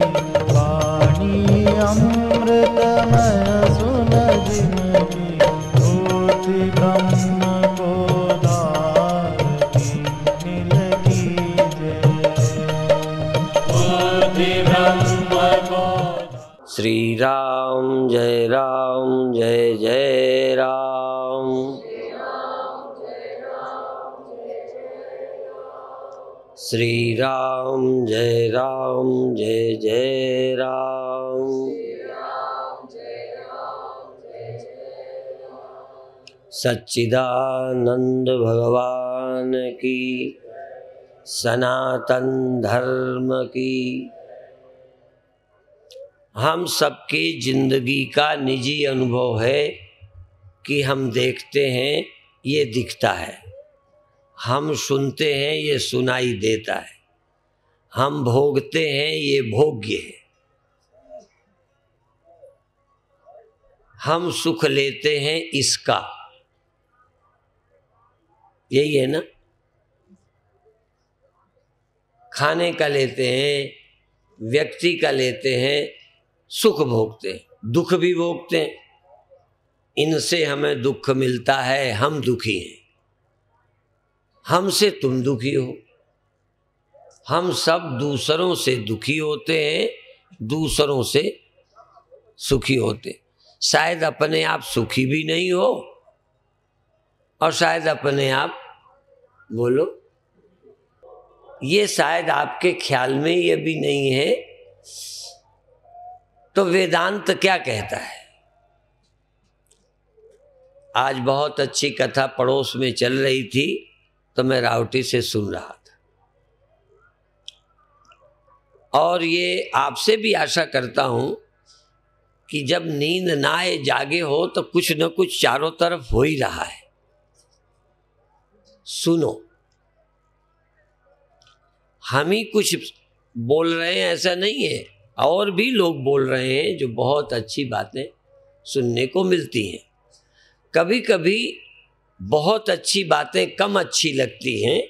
वाणी अमृतमय सुन जिनकी होती ब्रह्म को धारती नील की जय। होती ब्रह्म को। श्री राम जय जय राम। श्री राम जय जय राम। सच्चिदानंद भगवान की, सनातन धर्म की। हम सबकी जिंदगी का निजी अनुभव है कि हम देखते हैं ये दिखता है, हम सुनते हैं ये सुनाई देता है, हम भोगते हैं ये भोग्य है, हम सुख लेते हैं इसका, यही है ना। खाने का लेते हैं, व्यक्ति का लेते हैं, सुख भोगते हैं, दुख भी भोगते हैं। इनसे हमें दुख मिलता है, हम दुखी हैं। हमसे तुम दुखी हो। हम सब दूसरों से दुखी होते हैं, दूसरों से सुखी होते। शायद अपने आप सुखी भी नहीं हो और शायद अपने आप बोलो, ये शायद आपके ख्याल में ये भी नहीं है। तो वेदांत क्या कहता है? आज बहुत अच्छी कथा पड़ोस में चल रही थी तो मैं रावटी से सुन रहा था, और ये आपसे भी आशा करता हूं कि जब नींद ना आए, जागे हो तो कुछ न कुछ चारों तरफ हो ही रहा है। सुनो, हम ही कुछ बोल रहे हैं ऐसा नहीं है, और भी लोग बोल रहे हैं जो बहुत अच्छी बातें सुनने को मिलती हैं। कभी कभी बहुत अच्छी बातें कम अच्छी लगती हैं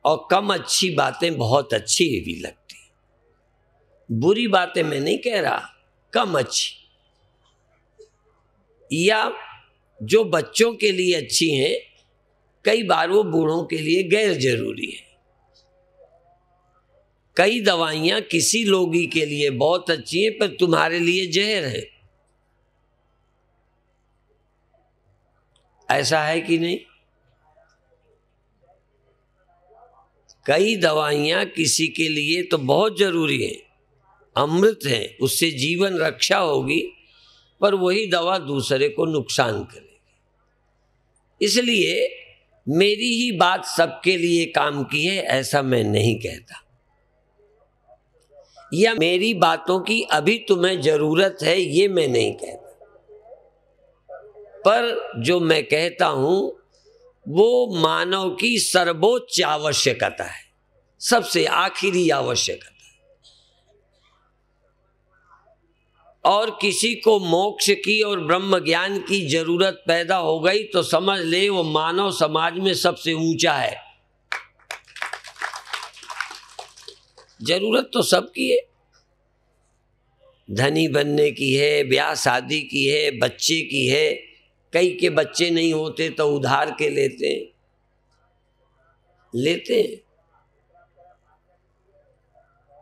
और कम अच्छी बातें बहुत अच्छी भी लगती हैं। बुरी बातें मैं नहीं कह रहा, कम अच्छी, या जो बच्चों के लिए अच्छी हैं कई बार वो बूढ़ों के लिए गैर जरूरी है। कई दवाइयां किसी रोगी के लिए बहुत अच्छी हैं पर तुम्हारे लिए जहर है। ऐसा है कि नहीं? कई दवाइयां किसी के लिए तो बहुत जरूरी है, अमृत है, उससे जीवन रक्षा होगी, पर वही दवा दूसरे को नुकसान करेगी। इसलिए मेरी ही बात सबके लिए काम की है ऐसा मैं नहीं कहता, या मेरी बातों की अभी तुम्हें जरूरत है ये मैं नहीं कहता। पर जो मैं कहता हूं वो मानव की सर्वोच्च आवश्यकता है, सबसे आखिरी आवश्यकता। और किसी को मोक्ष की और ब्रह्म ज्ञान की जरूरत पैदा हो गई तो समझ ले वो मानव समाज में सबसे ऊंचा है। जरूरत तो सबकी है, धनी बनने की है, ब्याह शादी की है, बच्चे की है। कई के बच्चे नहीं होते तो उधार के लेते हैं।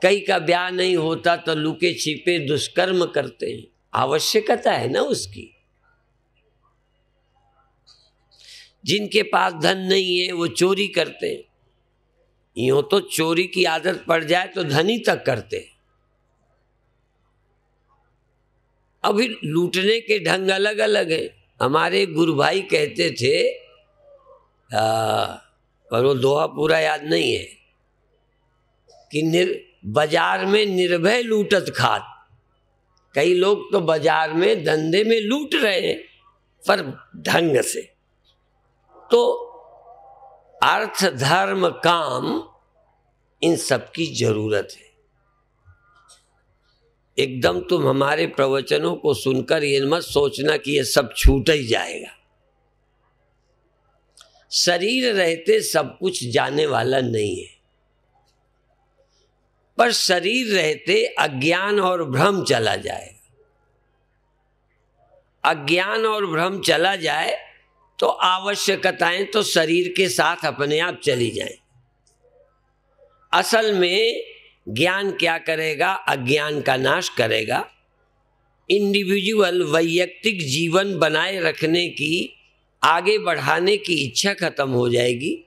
कई का ब्याह नहीं होता तो लुके छिपे दुष्कर्म करते हैं। आवश्यकता है ना उसकी। जिनके पास धन नहीं है वो चोरी करते हैं। यूं तो चोरी की आदत पड़ जाए तो धनी तक करते हैं। अभी लूटने के ढंग अलग अलग हैं। हमारे गुरु भाई कहते थे, पर वो दोहा पूरा याद नहीं है, कि बाजार में निर्भय लूटत खात। कई लोग तो बाजार में धंधे में लूट रहे हैं पर ढंग से। तो अर्थ धर्म काम इन सब की जरूरत है। एकदम तुम हमारे प्रवचनों को सुनकर ये मत सोचना कि ये सब छूट ही जाएगा। शरीर रहते सब कुछ जाने वाला नहीं है। पर शरीर रहते अज्ञान और भ्रम चला जाएगा। अज्ञान और भ्रम चला जाए तो आवश्यकताएं तो शरीर के साथ अपने आप चली जाएं। असल में ज्ञान क्या करेगा? अज्ञान का नाश करेगा। इंडिविजुअल वैयक्तिक जीवन बनाए रखने की, आगे बढ़ाने की इच्छा खत्म हो जाएगी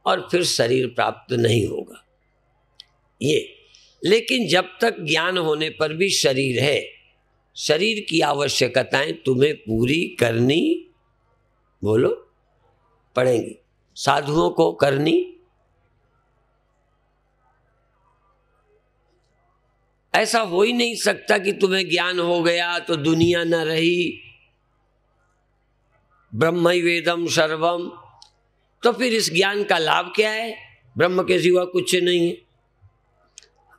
और फिर शरीर प्राप्त नहीं होगा ये। लेकिन जब तक ज्ञान होने पर भी शरीर है, शरीर की आवश्यकताएं तुम्हें पूरी करनी, बोलो, पड़ेंगी। साधुओं को करनी, ऐसा हो ही नहीं सकता कि तुम्हें ज्ञान हो गया तो दुनिया न रही, ब्रह्मैवेदम सर्वम। तो फिर इस ज्ञान का लाभ क्या है? ब्रह्म के सिवा कुछ नहीं है।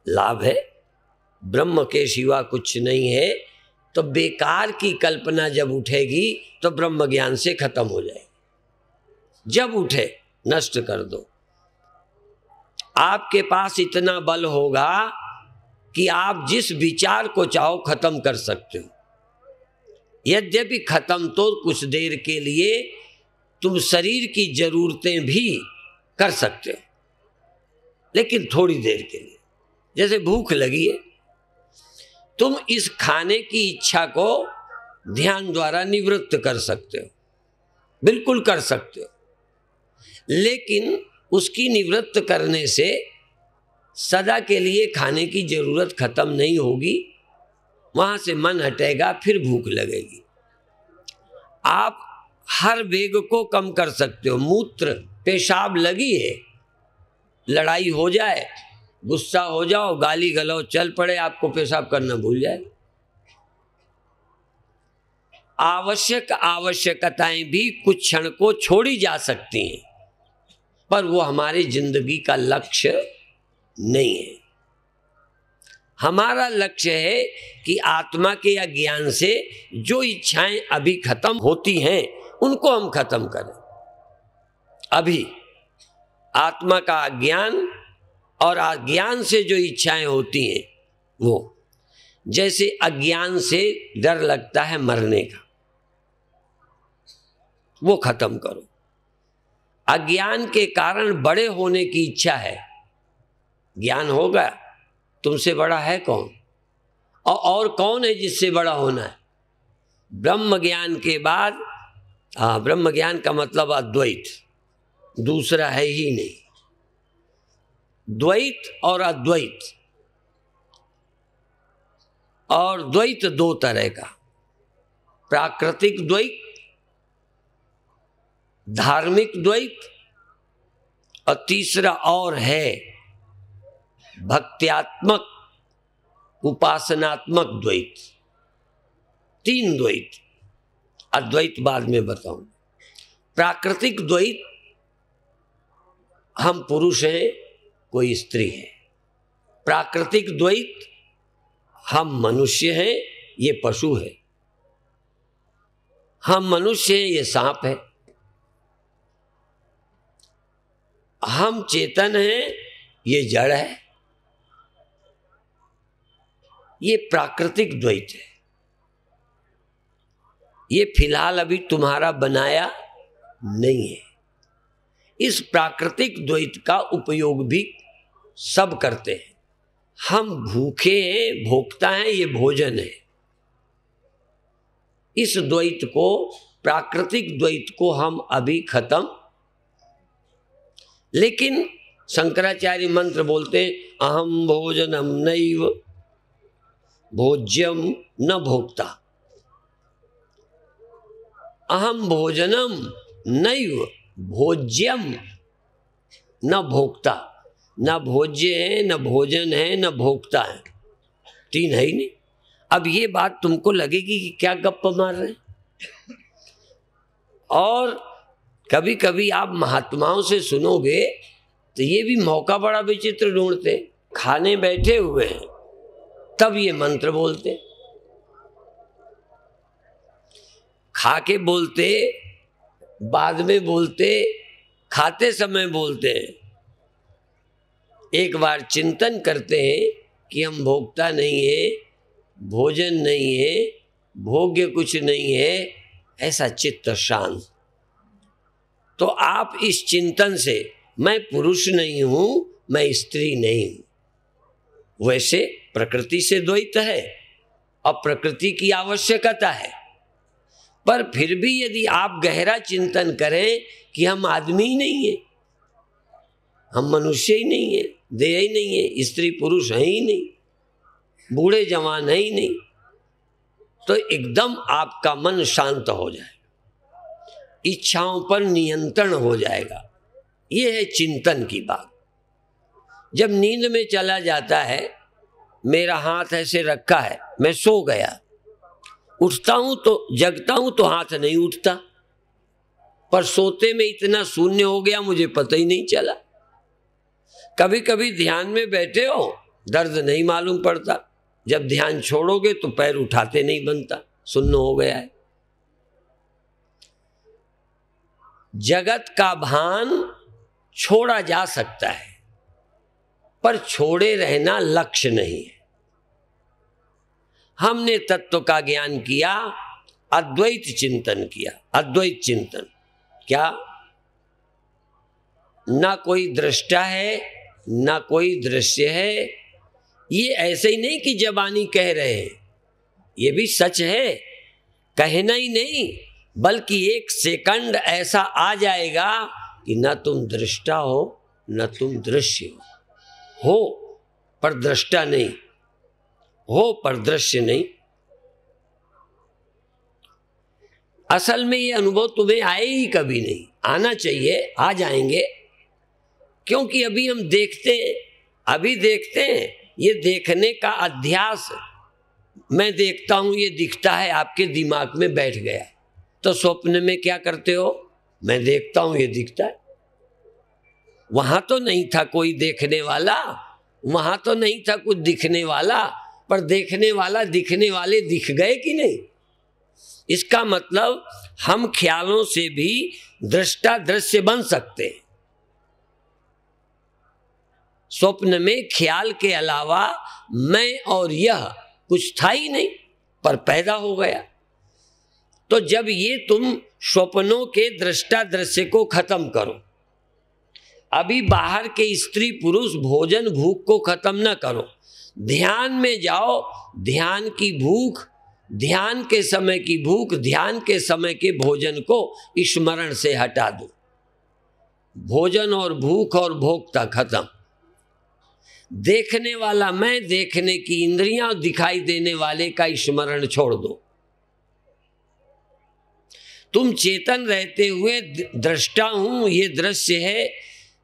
लाभ है, ब्रह्म के सिवा कुछ नहीं है। तो बेकार की कल्पना जब उठेगी तो ब्रह्म ज्ञान से खत्म हो जाएगी। जब उठे नष्ट कर दो। आपके पास इतना बल होगा कि आप जिस विचार को चाहो खत्म कर सकते हो। यद्यपि खत्म तो कुछ देर के लिए, तुम शरीर की जरूरतें भी कर सकते हो, लेकिन थोड़ी देर के लिए। जैसे भूख लगी है, तुम इस खाने की इच्छा को ध्यान द्वारा निवृत्त कर सकते हो, बिल्कुल कर सकते हो। लेकिन उसकी निवृत्त करने से सदा के लिए खाने की जरूरत खत्म नहीं होगी। वहां से मन हटेगा, फिर भूख लगेगी। आप हर वेग को कम कर सकते हो। मूत्र, पेशाब लगी है, लड़ाई हो जाए, गुस्सा हो जाओ, गाली गलौज चल पड़े, आपको पेशाब करना भूल जाए। आवश्यकताएं भी कुछ क्षण को छोड़ी जा सकती हैं, पर वो हमारी जिंदगी का लक्ष्य नहीं है। हमारा लक्ष्य है कि आत्मा के या ज्ञान से जो इच्छाएं अभी खत्म होती हैं उनको हम खत्म करें। अभी आत्मा का अज्ञान और अज्ञान से जो इच्छाएं होती हैं, वो जैसे अज्ञान से डर लगता है मरने का, वो खत्म करो। अज्ञान के कारण बड़े होने की इच्छा है, ज्ञान होगा, तुमसे बड़ा है कौन? और कौन है जिससे बड़ा होना है? ब्रह्म ज्ञान के बाद, ब्रह्म ज्ञान का मतलब अद्वैत, दूसरा है ही नहीं। द्वैत और अद्वैत, और द्वैत दो तरह का, प्राकृतिक द्वैत, धार्मिक द्वैत, और तीसरा और है भक्त्यात्मक उपासनात्मक द्वैत। तीन द्वैत, अद्वैत बाद में बताऊं। प्राकृतिक द्वैत, हम पुरुष हैं, कोई स्त्री है। प्राकृतिक द्वैत, हम मनुष्य हैं, ये पशु है। हम मनुष्य हैं, ये सांप है। हम चेतन हैं, ये जड़ है। ये प्राकृतिक द्वैत है। ये फिलहाल अभी तुम्हारा बनाया नहीं है। इस प्राकृतिक द्वैत का उपयोग भी सब करते हैं। हम भूखे हैं, भोक्ता हैं, ये भोजन है। इस द्वैत को, प्राकृतिक द्वैत को हम अभी खत्म, लेकिन शंकराचार्य मंत्र बोलते हैं, अहम भोजनम नैव भोज्यम न भोक्ता। अहम भोजनम नैव भोज्यम न भोक्ता। न भोज्य है, न भोजन है, न भोक्ता है, तीन है ही नहीं। अब ये बात तुमको लगेगी कि क्या गप्प मार रहे हैं। और कभी कभी आप महात्माओं से सुनोगे तो ये भी मौका बड़ा विचित्र ढूंढते। खाने बैठे हुए हैं, तब ये मंत्र बोलते, खा के बोलते, बाद में बोलते, खाते समय बोलते हैं। एक बार चिंतन करते हैं कि हम भोक्ता नहीं है, भोजन नहीं है, भोग्य कुछ नहीं है, ऐसा चित्त शांत, तो आप इस चिंतन से मैं पुरुष नहीं हूं, मैं स्त्री नहीं हूं। वैसे प्रकृति से द्वैत है और प्रकृति की आवश्यकता है, पर फिर भी यदि आप गहरा चिंतन करें कि हम आदमी ही नहीं है, हम मनुष्य ही नहीं है, देह ही नहीं है, स्त्री पुरुष है ही नहीं, बूढ़े जवान है ही नहीं, तो एकदम आपका मन शांत हो जाए, इच्छाओं पर नियंत्रण हो जाएगा। ये है चिंतन की बात। जब नींद में चला जाता है, मेरा हाथ ऐसे रखा है, मैं सो गया, उठता हूं तो जगता हूं तो हाथ नहीं उठता, पर सोते में इतना शून्य हो गया मुझे पता ही नहीं चला। कभी कभी ध्यान में बैठे हो, दर्द नहीं मालूम पड़ता, जब ध्यान छोड़ोगे तो पैर उठाते नहीं बनता, शून्य हो गया है। जगत का भान छोड़ा जा सकता है, पर छोड़े रहना लक्ष्य नहीं है। हमने तत्व का ज्ञान किया, अद्वैत चिंतन किया। अद्वैत चिंतन क्या? ना कोई दृष्टा है, ना कोई दृश्य है। ये ऐसे ही नहीं कि जबानी कह रहे हैं, ये भी सच है, कहना ही नहीं, बल्कि एक सेकंड ऐसा आ जाएगा कि न तुम दृष्टा हो न तुम दृश्य हो पर दृष्टा नहीं, हो पर दृश्य नहीं। असल में ये अनुभव तुम्हें आए ही कभी नहीं, आना चाहिए, आ जाएंगे, क्योंकि अभी हम देखते हैं, अभी देखते हैं, ये देखने का अध्यास, मैं देखता हूं ये दिखता है, आपके दिमाग में बैठ गया। तो स्वप्न में क्या करते हो? मैं देखता हूं ये दिखता है। वहां तो नहीं था कोई देखने वाला, वहां तो नहीं था कुछ दिखने वाला, पर देखने वाला दिखने वाले दिख गए कि नहीं? इसका मतलब हम ख्यालों से भी दृष्टा दृश्य बन सकते हैं। स्वप्न में ख्याल के अलावा मैं और यह कुछ था ही नहीं, पर पैदा हो गया। तो जब ये तुम स्वप्नों के दृष्टा दृश्य को खत्म करो, अभी बाहर के स्त्री पुरुष भोजन भूख को खत्म न करो, ध्यान में जाओ, ध्यान की भूख, ध्यान के समय की भूख, ध्यान के समय के भोजन को स्मरण से हटा दो। भोजन और भूख और भोक्ता खत्म। देखने वाला मैं, देखने की इंद्रियां, दिखाई देने वाले का स्मरण छोड़ दो। तुम चेतन रहते हुए दृष्टा हूं, ये दृश्य है,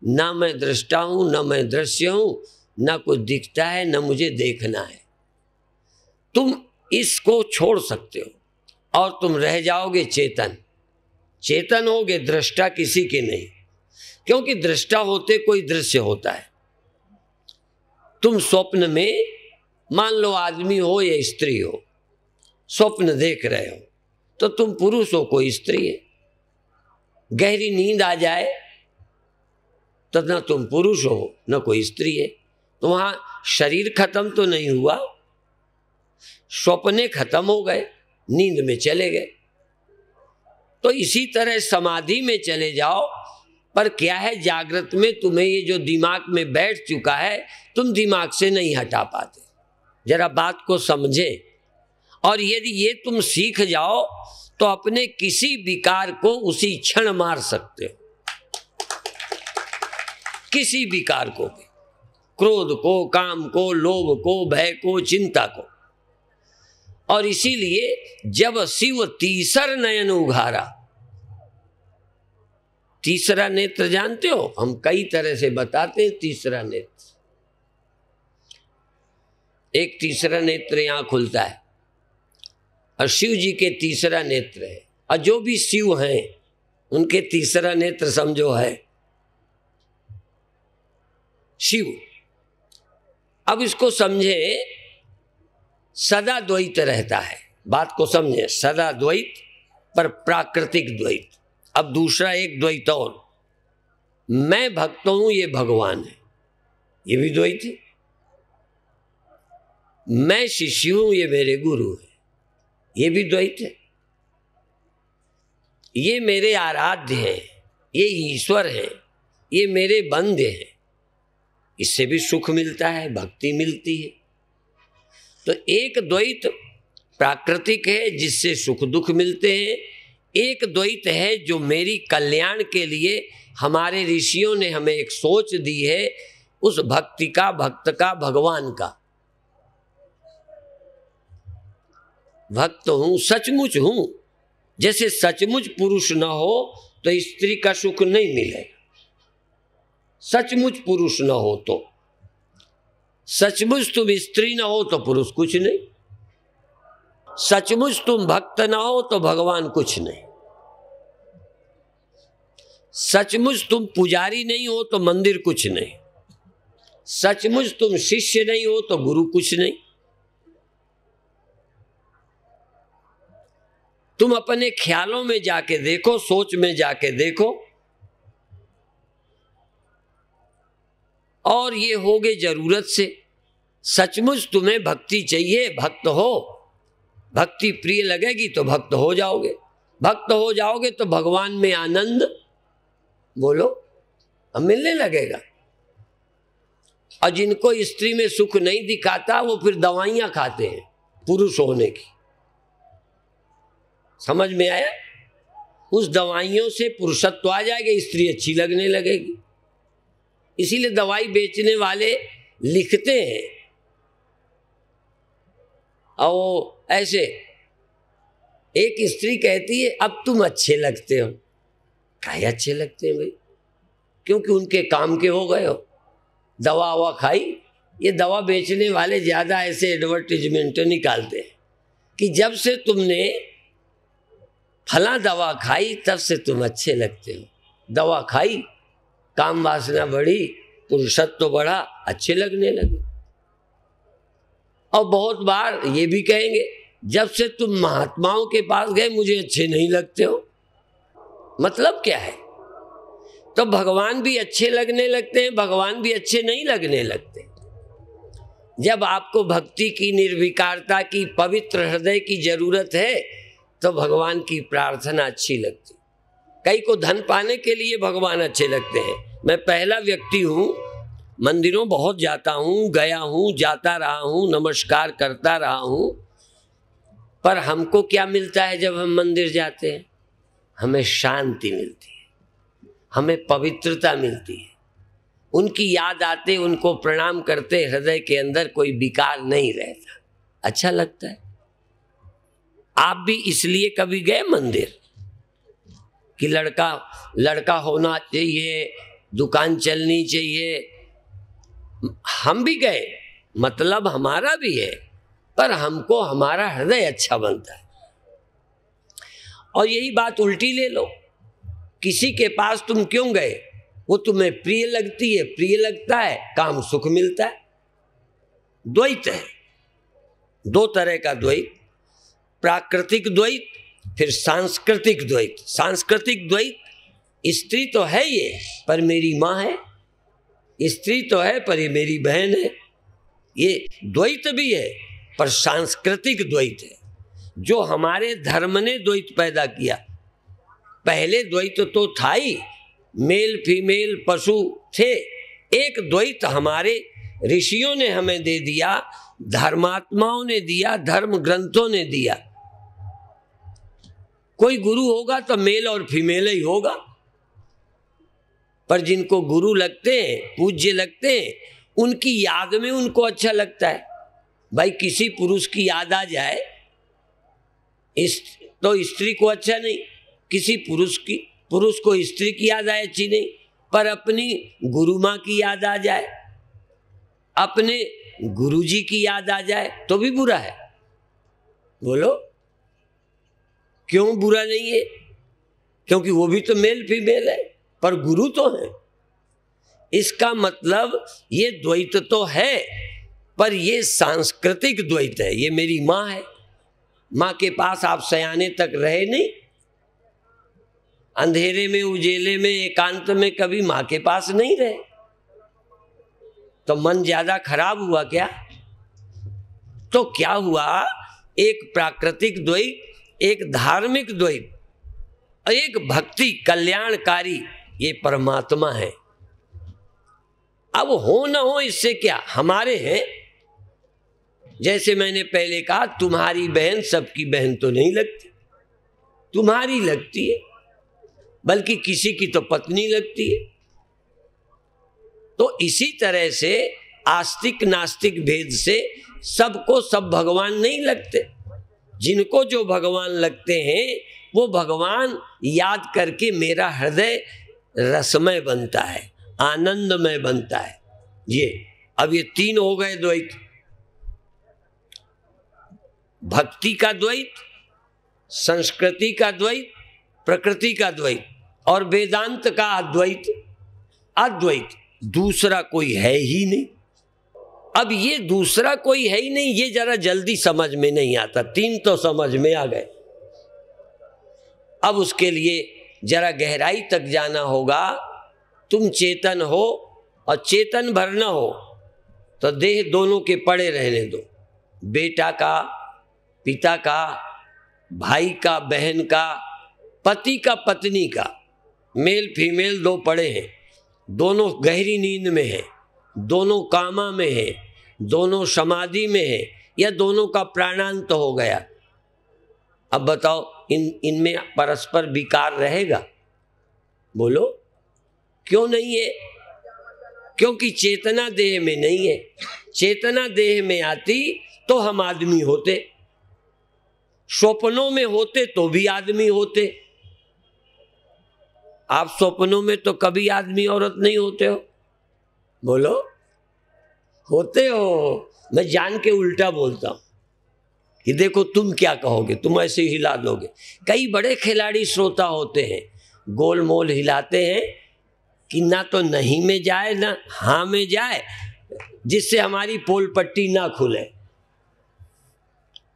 ना मैं दृष्टा हूं, ना मैं दृश्य हूं, ना कुछ दिखता है, ना मुझे देखना है। तुम इसको छोड़ सकते हो और तुम रह जाओगे चेतन। चेतन होगे, दृष्टा किसी के नहीं, क्योंकि दृष्टा होते कोई दृश्य होता है। तुम स्वप्न में, मान लो आदमी हो या स्त्री हो, स्वप्न देख रहे हो, तो तुम पुरुष हो, कोई स्त्री है। गहरी नींद आ जाए तो न तुम पुरुष हो न कोई स्त्री है, तो वहां शरीर खत्म तो नहीं हुआ, स्वप्ने खत्म हो गए, नींद में चले गए। तो इसी तरह समाधि में चले जाओ, पर क्या है, जागृत में तुम्हें ये जो दिमाग में बैठ चुका है, तुम दिमाग से नहीं हटा पाते। जरा बात को समझे। और यदि ये तुम सीख जाओ तो अपने किसी विकार को उसी क्षण मार सकते हो, किसी विकार को भी, क्रोध को, काम को, लोभ को, भय को, चिंता को। और इसीलिए जब शिव तीसर नयन उघारा, तीसरा नेत्र जानते हो, हम कई तरह से बताते हैं तीसरा नेत्र। एक तीसरा नेत्र यहां खुलता है और शिव जी के तीसरा नेत्र है, और जो भी शिव हैं उनके तीसरा नेत्र समझो है शिव। अब इसको समझे, सदा द्वैत रहता है, बात को समझे, सदा द्वैत पर प्राकृतिक द्वैत। अब दूसरा एक द्वैत और, मैं भक्त हूं ये भगवान है, ये भी द्वैत है। मैं शिष्य हूं, ये मेरे गुरु है, ये भी द्वैत है। ये मेरे आराध्य हैं, ये ईश्वर हैं, ये मेरे बंधु हैं, इससे भी सुख मिलता है, भक्ति मिलती है। तो एक द्वैत प्राकृतिक है जिससे सुख दुख मिलते हैं, एक द्वैत है जो मेरी कल्याण के लिए हमारे ऋषियों ने हमें एक सोच दी है, उस भक्ति का, भक्त का, भगवान का। भक्त हूं, सचमुच हूं। जैसे सचमुच पुरुष न हो तो स्त्री का सुख नहीं मिलेगा। सचमुच पुरुष न हो तो, सचमुच तुम स्त्री न हो तो पुरुष कुछ नहीं, सचमुच तुम भक्त न हो तो भगवान कुछ नहीं, सचमुच तुम पुजारी नहीं हो तो मंदिर कुछ नहीं, सचमुच तुम शिष्य नहीं हो तो गुरु कुछ नहीं। तुम अपने ख्यालों में जाके देखो, सोच में जाके देखो, और ये होगे जरूरत से। सचमुच तुम्हें भक्ति चाहिए, भक्त हो, भक्ति प्रिय लगेगी तो भक्त हो जाओगे, भक्त हो जाओगे तो भगवान में आनंद, बोलो, अब मिलने लगेगा। और जिनको स्त्री में सुख नहीं दिखाता वो फिर दवाइयां खाते हैं पुरुष होने की। समझ में आया? उस दवाइयों से पुरुषत्व आ जाएगा, स्त्री अच्छी लगने लगेगी। इसीलिए दवाई बेचने वाले लिखते हैं, और ऐसे एक स्त्री कहती है अब तुम अच्छे लगते हो। काहे अच्छे लगते हैं भाई? क्योंकि उनके काम के हो गए हो, दवा ववा खाई। ये दवा बेचने वाले ज्यादा ऐसे एडवर्टीजमेंट निकालते हैं कि जब से तुमने फला दवा खाई तब से तुम अच्छे लगते हो। दवा खाई, काम वासना बढ़ी, पुरुषत्व बढ़ा, अच्छे लगने लगे। और बहुत बार ये भी कहेंगे जब से तुम महात्माओं के पास गए मुझे अच्छे नहीं लगते हो। मतलब क्या है? तो भगवान भी अच्छे लगने लगते हैं, भगवान भी अच्छे नहीं लगने लगते। जब आपको भक्ति की, निर्विकारता की, पवित्र हृदय की जरूरत है तो भगवान की प्रार्थना अच्छी लगती। कई को धन पाने के लिए भगवान अच्छे लगते हैं। मैं पहला व्यक्ति हूं, मंदिरों बहुत जाता हूं, गया हूं, जाता रहा हूं, नमस्कार करता रहा हूं, पर हमको क्या मिलता है जब हम मंदिर जाते हैं? हमें शांति मिलती है, हमें पवित्रता मिलती है। उनकी याद आते, उनको प्रणाम करते, हृदय के अंदर कोई विकार नहीं रहता, अच्छा लगता है। आप भी इसलिए कभी गए मंदिर कि लड़का होना चाहिए, दुकान चलनी चाहिए? हम भी गए, मतलब हमारा भी है, पर हमको हमारा हृदय अच्छा बनता है। और यही बात उल्टी ले लो, किसी के पास तुम क्यों गए? वो तुम्हें प्रिय लगती है, प्रिय लगता है, काम सुख मिलता है। द्वैत है, दो तरह का द्वैत, प्राकृतिक द्वैत, फिर सांस्कृतिक द्वैत। सांस्कृतिक द्वैत, स्त्री तो है ये पर मेरी माँ है, स्त्री तो है पर ये मेरी बहन है, ये द्वैत भी है, पर सांस्कृतिक द्वैत है जो हमारे धर्म ने द्वैत पैदा किया। पहले द्वैत तो था ही, मेल फीमेल पशु थे। एक द्वैत हमारे ऋषियों ने हमें दे दिया, धर्मात्माओं ने दिया, धर्म ग्रंथों ने दिया। कोई गुरु होगा तो मेल और फीमेल ही होगा, पर जिनको गुरु लगते हैं, पूज्य लगते हैं, उनकी याद में उनको अच्छा लगता है। भाई किसी पुरुष की याद आ जाए तो स्त्री को अच्छा नहीं, किसी पुरुष को स्त्री की याद आए अच्छी नहीं, पर अपनी गुरु माँ की याद आ जाए, अपने गुरुजी की याद आ जाए तो भी बुरा है। बोलो क्यों बुरा नहीं है? क्योंकि वो भी तो मेल फीमेल है, पर गुरु तो है। इसका मतलब ये द्वैत तो है, पर ये सांस्कृतिक द्वैत है। ये मेरी माँ है, माँ के पास आप सयाने तक रहे नहीं, अंधेरे में, उजेले में, एकांत में कभी माँ के पास नहीं रहे। तो मन ज्यादा खराब हुआ क्या? तो क्या हुआ, एक प्राकृतिक द्वैत, एक धार्मिक द्वैत, एक भक्ति कल्याणकारी, ये परमात्मा है। अब हो न हो इससे क्या, हमारे हैं। जैसे मैंने पहले कहा, तुम्हारी बहन सबकी बहन तो नहीं लगती, तुम्हारी लगती है, बल्कि किसी की तो पत्नी लगती है। तो इसी तरह से आस्तिक नास्तिक भेद से सबको सब भगवान नहीं लगते। जिनको जो भगवान लगते हैं वो भगवान याद करके मेरा हृदय रसमय बनता है, आनंदमय बनता है। ये अब ये तीन हो गए द्वैत, भक्ति का द्वैत, संस्कृति का द्वैत, प्रकृति का द्वैत, और वेदांत का अद्वैत। अद्वैत दूसरा कोई है ही नहीं। अब ये दूसरा कोई है ही नहीं, ये जरा जल्दी समझ में नहीं आता। तीन तो समझ में आ गए, अब उसके लिए जरा गहराई तक जाना होगा। तुम चेतन हो और चेतन भर न हो तो देह दोनों के पड़े रहने दो। बेटा का, पिता का, भाई का, बहन का, पति का, पत्नी का, मेल फीमेल दो पड़े हैं, दोनों गहरी नींद में हैं, दोनों कामा में हैं, दोनों समाधि में हैं, या दोनों का प्राणांत हो गया। अब बताओ इनमें परस्पर विकार रहेगा? बोलो क्यों नहीं है? क्योंकि चेतना देह में नहीं है। चेतना देह में आती तो हम आदमी होते, स्वप्नों में होते तो भी आदमी होते। आप स्वप्नों में तो कभी आदमी औरत नहीं होते हो? बोलो होते हो। मैं जान के उल्टा बोलता हूं कि देखो तुम क्या कहोगे, तुम ऐसे हिला दोगे। कई बड़े खिलाड़ी श्रोता होते हैं, गोल मोल हिलाते हैं कि ना तो नहीं में जाए ना हाँ में जाए, जिससे हमारी पोल पट्टी ना खुले।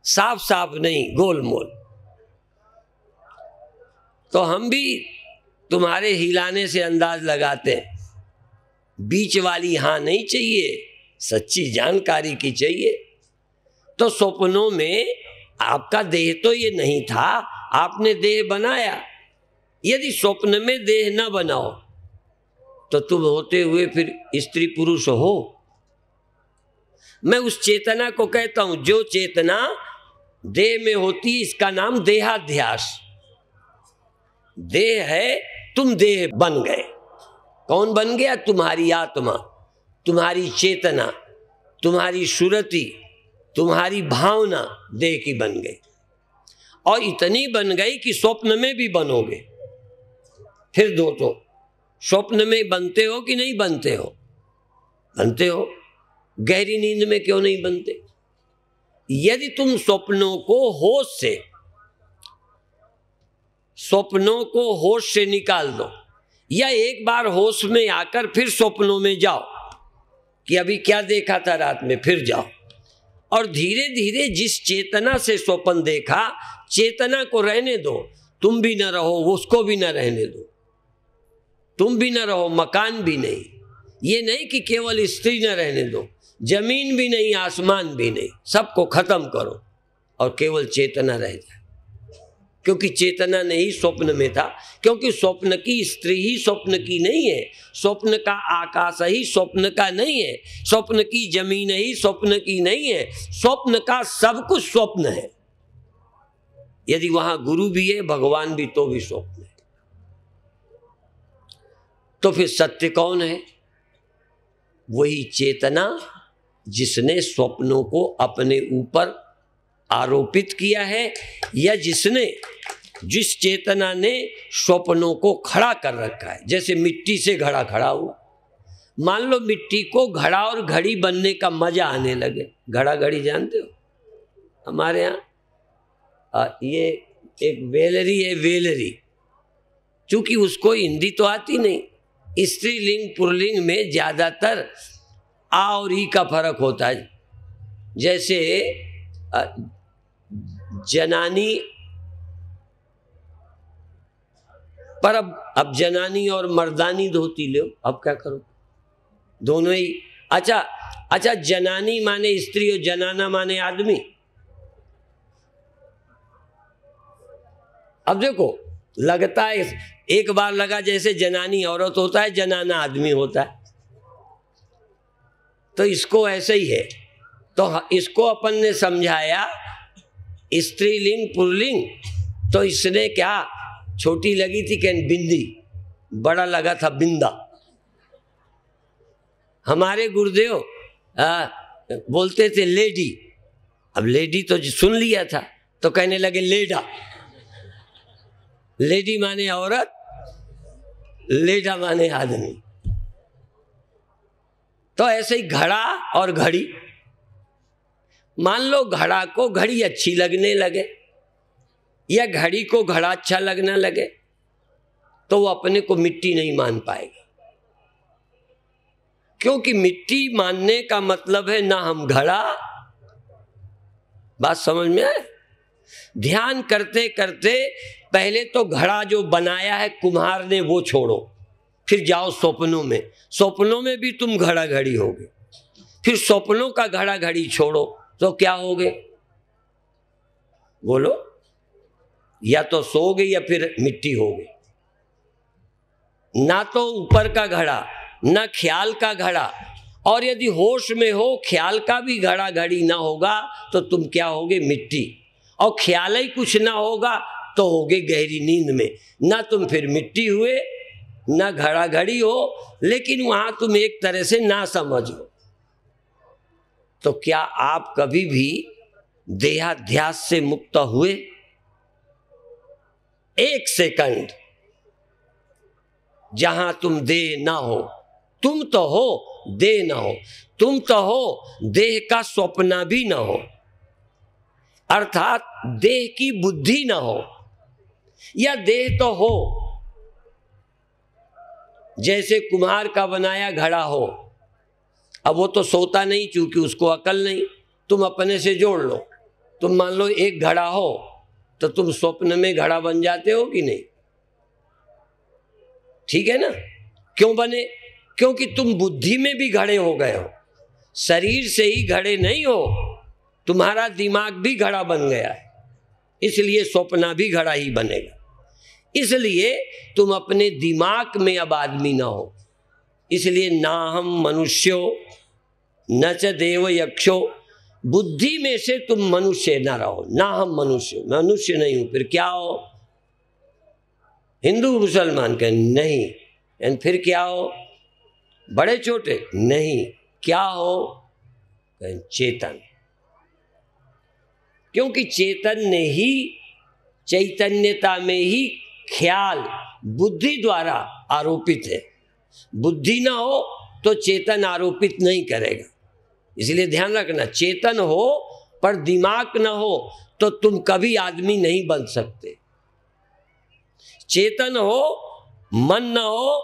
साफ साफ नहीं, गोल मोल। तो हम भी तुम्हारे हिलाने से अंदाज लगाते हैं। बीच वाली हाँ नहीं चाहिए, सच्ची जानकारी की चाहिए। तो स्वप्नों में आपका देह तो ये नहीं था, आपने देह बनाया। यदि स्वप्न में देह न बनाओ तो तुम होते हुए फिर स्त्री पुरुष हो। मैं उस चेतना को कहता हूं जो चेतना देह में होती है, इसका नाम देहाध्यास। देह है, तुम देह बन गए। कौन बन गया? तुम्हारी आत्मा, तुम्हारी चेतना, तुम्हारी सुरति, तुम्हारी भावना देह की बन गई। और इतनी बन गई कि स्वप्न में भी बनोगे। फिर दो तो स्वप्न में बनते हो कि नहीं बनते हो? बनते हो। गहरी नींद में क्यों नहीं बनते? यदि तुम स्वप्नों को होश से निकाल दो, या एक बार होश में आकर फिर स्वप्नों में जाओ कि अभी क्या देखा था रात में, फिर जाओ और धीरे धीरे जिस चेतना से स्वप्न देखा, चेतना को रहने दो। तुम भी न रहो, उसको भी न रहने दो। तुम भी न रहो, मकान भी नहीं। ये नहीं कि केवल स्त्री न रहने दो, जमीन भी नहीं, आसमान भी नहीं, सबको खत्म करो और केवल चेतना रह जाए। क्योंकि चेतना नहीं स्वप्न में था, क्योंकि स्वप्न की स्त्री ही स्वप्न की नहीं है, स्वप्न का आकाश ही स्वप्न का नहीं है, स्वप्न की जमीन ही स्वप्न की नहीं है, स्वप्न का सब कुछ स्वप्न है। यदि वहां गुरु भी है, भगवान भी, तो भी स्वप्न है। तो फिर सत्य कौन है? वही चेतना जिसने स्वप्नों को अपने ऊपर आरोपित किया है, या जिस चेतना ने स्वप्नों को खड़ा कर रखा है। जैसे मिट्टी से घड़ा खड़ा हुआ, मान लो मिट्टी को घड़ा और घड़ी बनने का मजा आने लगे। घड़ा घड़ी जानते हो? हमारे यहाँ ये एक वेलरी है, वेलरी। चूंकि उसको हिंदी तो आती नहीं, स्त्रीलिंग पुल्लिंग में ज्यादातर आ और ई का फर्क होता है। जैसे जनानी, पर अब जनानी और मर्दानी धोती लो, अब क्या करो? दोनों ही अच्छा अच्छा, जनानी माने स्त्री और जनाना माने आदमी। अब देखो, लगता है एक बार लगा जैसे जनानी औरत होता है, जनाना आदमी होता है, तो इसको ऐसे ही है। तो इसको अपन ने समझाया स्त्रीलिंग पुल्लिंग, तो इसने क्या, छोटी लगी थी क्या बिंदी, बड़ा लगा था बिंदा। हमारे गुरुदेव बोलते थे लेडी, अब लेडी तो सुन लिया था तो कहने लगे लेडा। लेडी माने औरत, लेडा माने आदमी। तो ऐसे ही घड़ा और घड़ी, मान लो घड़ा को घड़ी अच्छी लगने लगे या घड़ी को घड़ा अच्छा लगने लगे, तो वो अपने को मिट्टी नहीं मान पाएगा, क्योंकि मिट्टी मानने का मतलब है ना हम घड़ा। बात समझ में आए? ध्यान करते करते पहले तो घड़ा जो बनाया है कुम्हार ने वो छोड़ो, फिर जाओ स्वप्नों में। स्वप्नों में भी तुम घड़ा घड़ी होगे, फिर स्वप्नों का घड़ा घड़ी छोड़ो तो क्या होगे? बोलो, या तो सोओगे या फिर मिट्टी होगे। ना तो ऊपर का घड़ा, ना ख्याल का घड़ा, और यदि होश में हो ख्याल का भी घड़ा घड़ी ना होगा तो तुम क्या होगे? मिट्टी। और ख्याल ही कुछ ना होगा तो होगे गहरी नींद में। ना तुम फिर मिट्टी हुए ना घड़ा घड़ी हो, लेकिन वहां तुम एक तरह से ना समझो। तो क्या आप कभी भी देहाध्यास से मुक्त हुए? एक सेकंड जहां तुम देह ना हो, तुम तो हो देह ना हो, तुम तो हो देह का स्वप्न भी ना हो, अर्थात देह की बुद्धि ना हो, या देह तो हो, जैसे कुम्हार का बनाया घड़ा हो। अब वो तो सोता नहीं क्योंकि उसको अकल नहीं, तुम अपने से जोड़ लो। तुम मान लो एक घड़ा हो तो तुम स्वप्न में घड़ा बन जाते हो कि नहीं? ठीक है ना? क्यों बने? क्योंकि तुम बुद्धि में भी घड़े हो गए हो, शरीर से ही घड़े नहीं हो, तुम्हारा दिमाग भी घड़ा बन गया है, इसलिए स्वप्न भी घड़ा ही बनेगा। इसलिए तुम अपने दिमाग में अब आदमी ना हो, इसलिए ना हम मनुष्यो न च देव यक्षो, बुद्धि में से तुम मनुष्य ना रहो। ना हम मनुष्य, मनुष्य नहीं हूं, फिर क्या हो? हिंदू मुसलमान के नहीं, एंड फिर क्या हो? बड़े छोटे नहीं, क्या हो? चेतन। क्योंकि चैतन्य ही, चैतन्यता में ही ख्याल बुद्धि द्वारा आरोपित है। बुद्धि ना हो तो चेतन आरोपित नहीं करेगा। इसलिए ध्यान रखना, चेतन हो पर दिमाग ना हो तो तुम कभी आदमी नहीं बन सकते। चेतन हो, मन ना हो,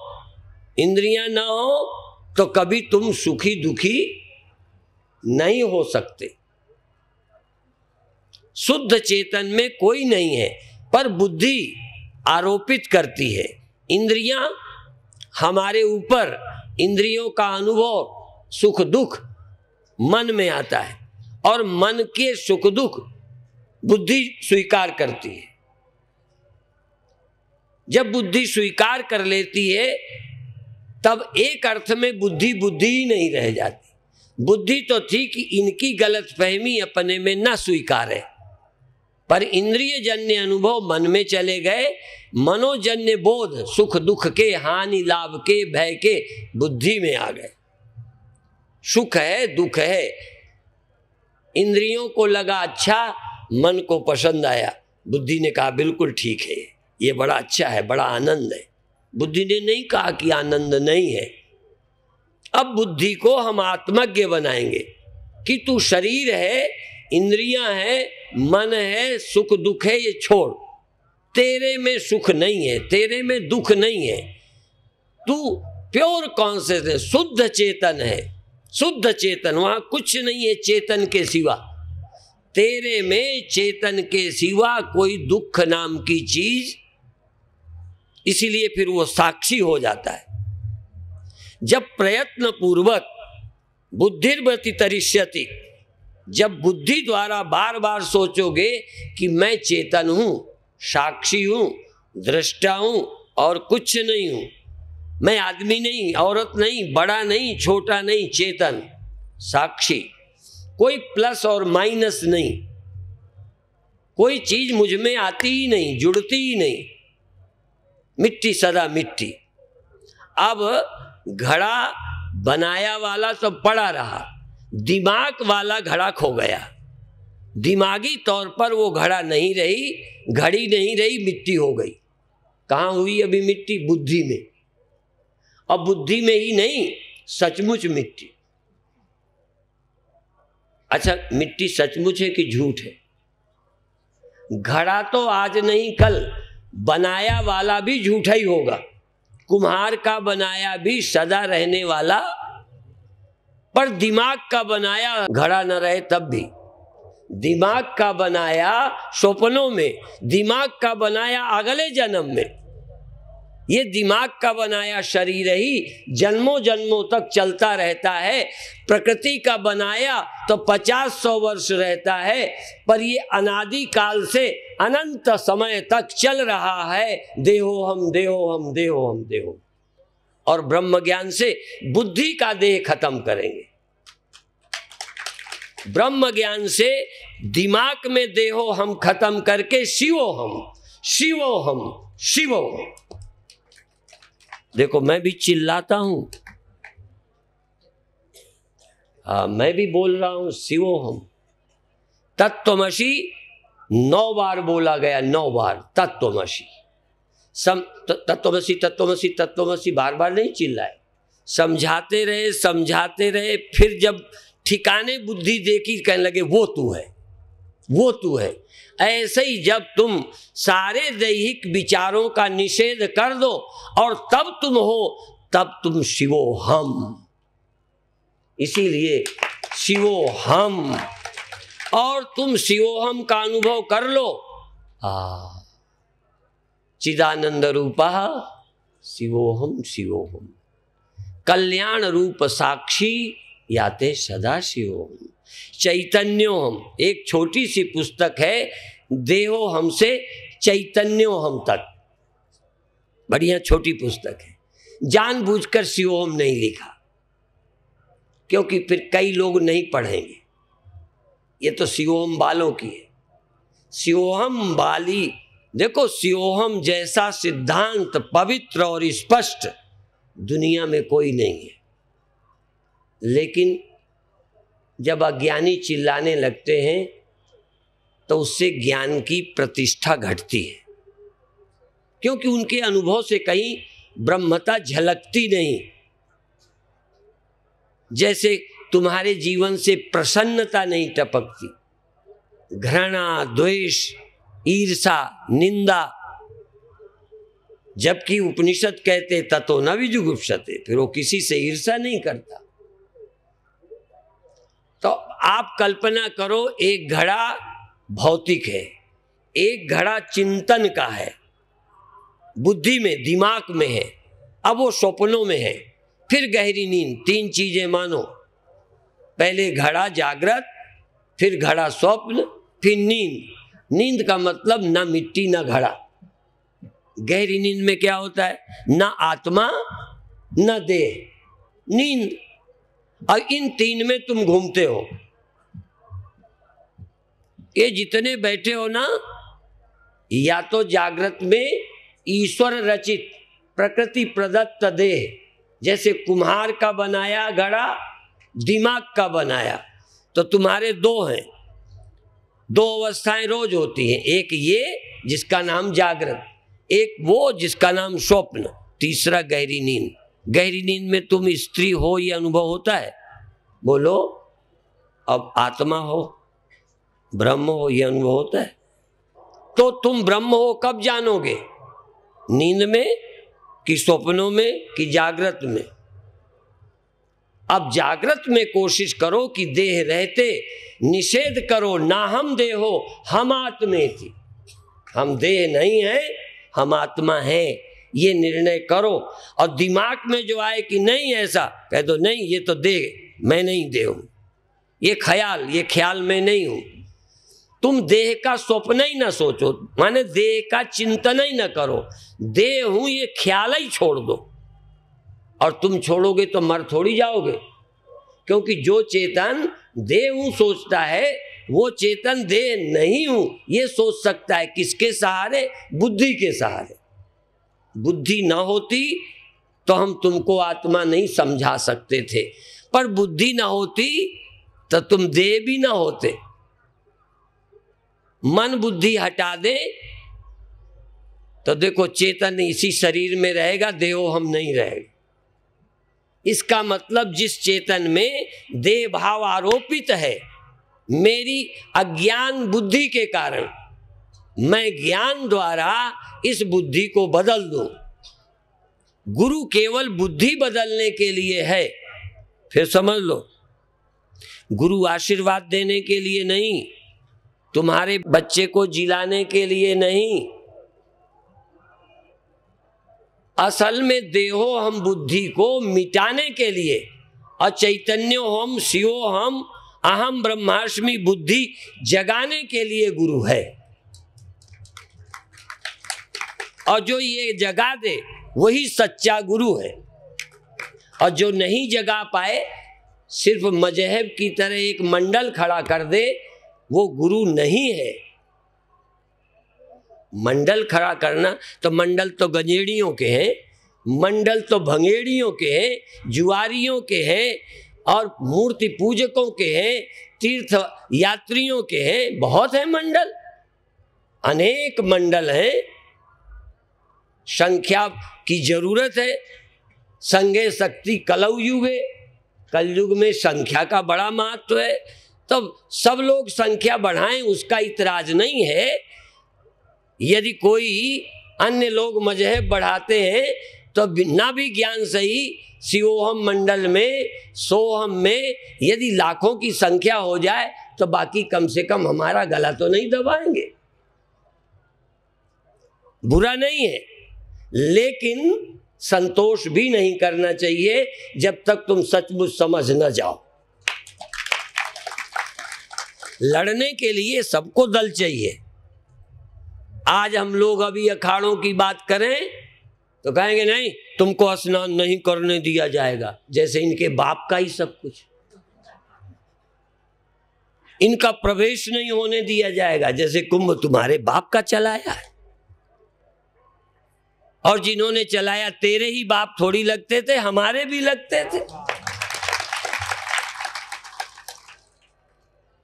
इंद्रियां ना हो तो कभी तुम सुखी दुखी नहीं हो सकते। शुद्ध चेतन में कोई नहीं है, पर बुद्धि आरोपित करती है। इंद्रियां हमारे ऊपर, इंद्रियों का अनुभव सुख दुख मन में आता है, और मन के सुख दुख बुद्धि स्वीकार करती है। जब बुद्धि स्वीकार कर लेती है तब एक अर्थ में बुद्धि बुद्धि ही नहीं रह जाती। बुद्धि तो थी कि इनकी गलतफहमी अपने में न स्वीकारे, पर इंद्रिय जन्य अनुभव मन में चले गए, मनोजन्य बोध सुख दुख के, हानि लाभ के, भय के बुद्धि में आ गए। सुख है दुख है, इंद्रियों को लगा अच्छा, मन को पसंद आया, बुद्धि ने कहा बिल्कुल ठीक है, ये बड़ा अच्छा है, बड़ा आनंद है। बुद्धि ने नहीं कहा कि आनंद नहीं है। अब बुद्धि को हम आत्मज्ञ बनाएंगे कि तू शरीर है, इंद्रियां है, मन है, सुख दुख है, ये छोड़। तेरे में सुख नहीं है, तेरे में दुख नहीं है, तू प्योर कॉन्शियस है, शुद्ध चेतन है। शुद्ध चेतन, वहां कुछ नहीं है चेतन के सिवा। तेरे में चेतन के सिवा कोई दुख नाम की चीज, इसीलिए फिर वो साक्षी हो जाता है। जब प्रयत्न पूर्वक बुद्धिर्वति तरिष्यति। जब बुद्धि द्वारा बार बार सोचोगे कि मैं चेतन हूं, साक्षी हूं, दृष्टा हूं और कुछ नहीं हूं, मैं आदमी नहीं, औरत नहीं, बड़ा नहीं, छोटा नहीं, चेतन, साक्षी, कोई प्लस और माइनस नहीं, कोई चीज मुझ में आती ही नहीं, जुड़ती ही नहीं, मिट्टी सदा मिट्टी। अब घड़ा बनाया वाला तो पड़ा रहा, दिमाग वाला घड़ा खो गया। दिमागी तौर पर वो घड़ा नहीं रही, घड़ी नहीं रही, मिट्टी हो गई। कहाँ हुई अभी मिट्टी? बुद्धि में। अब बुद्धि में ही नहीं, सचमुच मिट्टी। अच्छा, मिट्टी सचमुच है कि झूठ है? घड़ा तो आज नहीं कल बनाया वाला भी झूठा ही होगा, कुम्हार का बनाया भी सदा रहने वाला, पर दिमाग का बनाया घड़ा न रहे तब भी, दिमाग का बनाया सपनों में, दिमाग का बनाया अगले जन्म में, ये दिमाग का बनाया शरीर ही जन्मों जन्मों तक चलता रहता है। प्रकृति का बनाया तो 50-100 वर्ष रहता है, पर ये अनादि काल से अनंत समय तक चल रहा है। देहो हम, देहो हम, देहो हम, देहो। और ब्रह्म ज्ञान से बुद्धि का देह खत्म करेंगे। ब्रह्म ज्ञान से दिमाग में देहो हम खत्म करके शिवो हम, शिवो हम, शिवो। देखो मैं भी चिल्लाता हूं, मैं भी बोल रहा हूं शिवो हम। तत्त्वमसि 9 बार बोला गया, 9 बार तत्त्वमसि। तत्त्वमसि तत्त्वमसि तत्त्वमसि बार बार नहीं चिल्लाए, समझाते रहे समझाते रहे। फिर जब ठिकाने बुद्धि देखी, कहने लगे वो तू है, वो तू है। ऐसे ही जब तुम सारे दैहिक विचारों का निषेध कर दो और तब तुम हो, तब तुम शिवो हम। इसीलिए शिवो हम, और तुम शिवोहम का अनुभव कर लो। चिदानंद रूपा शिवोहम, शिवोहम कल्याण रूप साक्षी याते सदा शिवोहम। चैतन्योहम एक छोटी सी पुस्तक है, देहो हमसे चैतन्योहम तक, बढ़िया छोटी पुस्तक है। जानबूझकर शिवोहम नहीं लिखा, क्योंकि फिर कई लोग नहीं पढ़ेंगे। ये तो शिवोहम वालों की है। शिवोहम वाली, देखो शिवोहम जैसा सिद्धांत पवित्र और स्पष्ट दुनिया में कोई नहीं है। लेकिन जब अज्ञानी चिल्लाने लगते हैं तो उससे ज्ञान की प्रतिष्ठा घटती है, क्योंकि उनके अनुभव से कहीं ब्रह्मता झलकती नहीं। जैसे तुम्हारे जीवन से प्रसन्नता नहीं टपकती, घृणा, द्वेष, ईर्षा, निंदा। जबकि उपनिषद कहते ततो न विजुगुप्सते, फिर वो किसी से ईर्षा नहीं करता। तो आप कल्पना करो, एक घड़ा भौतिक है, एक घड़ा चिंतन का है, बुद्धि में, दिमाग में है। अब वो स्वप्नों में है, फिर गहरी नींद। 3 चीजें मानो, पहले घड़ा जागृत, फिर घड़ा स्वप्न, फिर नींद। नींद का मतलब ना मिट्टी ना घड़ा। गहरी नींद में क्या होता है? ना आत्मा ना देह, नींद। और इन 3 में तुम घूमते हो। ये जितने बैठे हो ना, या तो जागृत में ईश्वर रचित प्रकृति प्रदत्त देह, जैसे कुम्हार का बनाया घड़ा, दिमाग का बनाया, तो तुम्हारे 2 हैं। 2 अवस्थाएं रोज होती हैं, एक ये जिसका नाम जागृत, एक वो जिसका नाम स्वप्न, तीसरा गहरी नींद। गहरी नींद में तुम स्त्री हो ये अनुभव होता है? बोलो। अब आत्मा हो, ब्रह्म हो ये अनुभव होता है? तो तुम ब्रह्म हो कब जानोगे? नींद में कि स्वप्नों में कि जागृत में? अब जागृत में कोशिश करो कि देह रहते निषेध करो, ना हम देहो हम आत्मे थी। हम देह नहीं है, हम आत्मा है। ये निर्णय करो। और दिमाग में जो आए कि नहीं ऐसा, कह दो नहीं ये तो देह, मैं नहीं देह हूं, ये ख्याल मैं नहीं हूं। तुम देह का स्वप्न ही ना सोचो, माने देह का चिंतन ही ना करो, देह हूं ये ख्याल ही छोड़ दो। और तुम छोड़ोगे तो मर थोड़ी जाओगे, क्योंकि जो चेतन देह हूं सोचता है वो चेतन देह नहीं हूं ये सोच सकता है। किसके सहारे? बुद्धि के सहारे। बुद्धि ना होती तो हम तुमको आत्मा नहीं समझा सकते थे, पर बुद्धि ना होती तो तुम देह भी ना होते। मन बुद्धि हटा दे तो देखो चेतन इसी शरीर में रहेगा, देहो हम नहीं रहेगा। इसका मतलब जिस चेतन में देह भाव आरोपित है, मेरी अज्ञान बुद्धि के कारण मैं ज्ञान द्वारा इस बुद्धि को बदल दूं। गुरु केवल बुद्धि बदलने के लिए है, फिर समझ लो। गुरु आशीर्वाद देने के लिए नहीं, तुम्हारे बच्चे को जिलाने के लिए नहीं। असल में देहो हम बुद्धि को मिटाने के लिए, और चैतन्यो हम शिवो हम अहम ब्रह्मास्मि बुद्धि जगाने के लिए गुरु है। और जो ये जगा दे वही सच्चा गुरु है। और जो नहीं जगा पाए, सिर्फ मजहब की तरह एक मंडल खड़ा कर दे, वो गुरु नहीं है। मंडल खड़ा करना तो मंडल तो गंजेड़ियों के हैं, मंडल तो भंगेड़ियों के हैं, जुआरियों के हैं, और मूर्ति पूजकों के हैं, तीर्थ यात्रियों के हैं। बहुत है मंडल, अनेक मंडल हैं। संख्या की जरूरत है। संगे शक्ति कलौ युगे, कलयुग में संख्या का बड़ा महत्व है। तो सब लोग संख्या बढ़ाएं, उसका इतराज नहीं है। यदि कोई अन्य लोग मजहब बढ़ाते हैं तो ना भी ज्ञान सही, शिवोहम मंडल में सोहम में यदि लाखों की संख्या हो जाए तो बाकी कम से कम हमारा गला तो नहीं दबाएंगे। बुरा नहीं है, लेकिन संतोष भी नहीं करना चाहिए जब तक तुम सचमुच समझ न जाओ। लड़ने के लिए सबको दल चाहिए। आज हम लोग अभी अखाड़ों की बात करें तो कहेंगे नहीं तुमको स्नान नहीं करने दिया जाएगा, जैसे इनके बाप का ही सब कुछ। इनका प्रवेश नहीं होने दिया जाएगा, जैसे कुंभ तुम्हारे बाप का चलाया है। और जिन्होंने चलाया तेरे ही बाप थोड़ी लगते थे, हमारे भी लगते थे।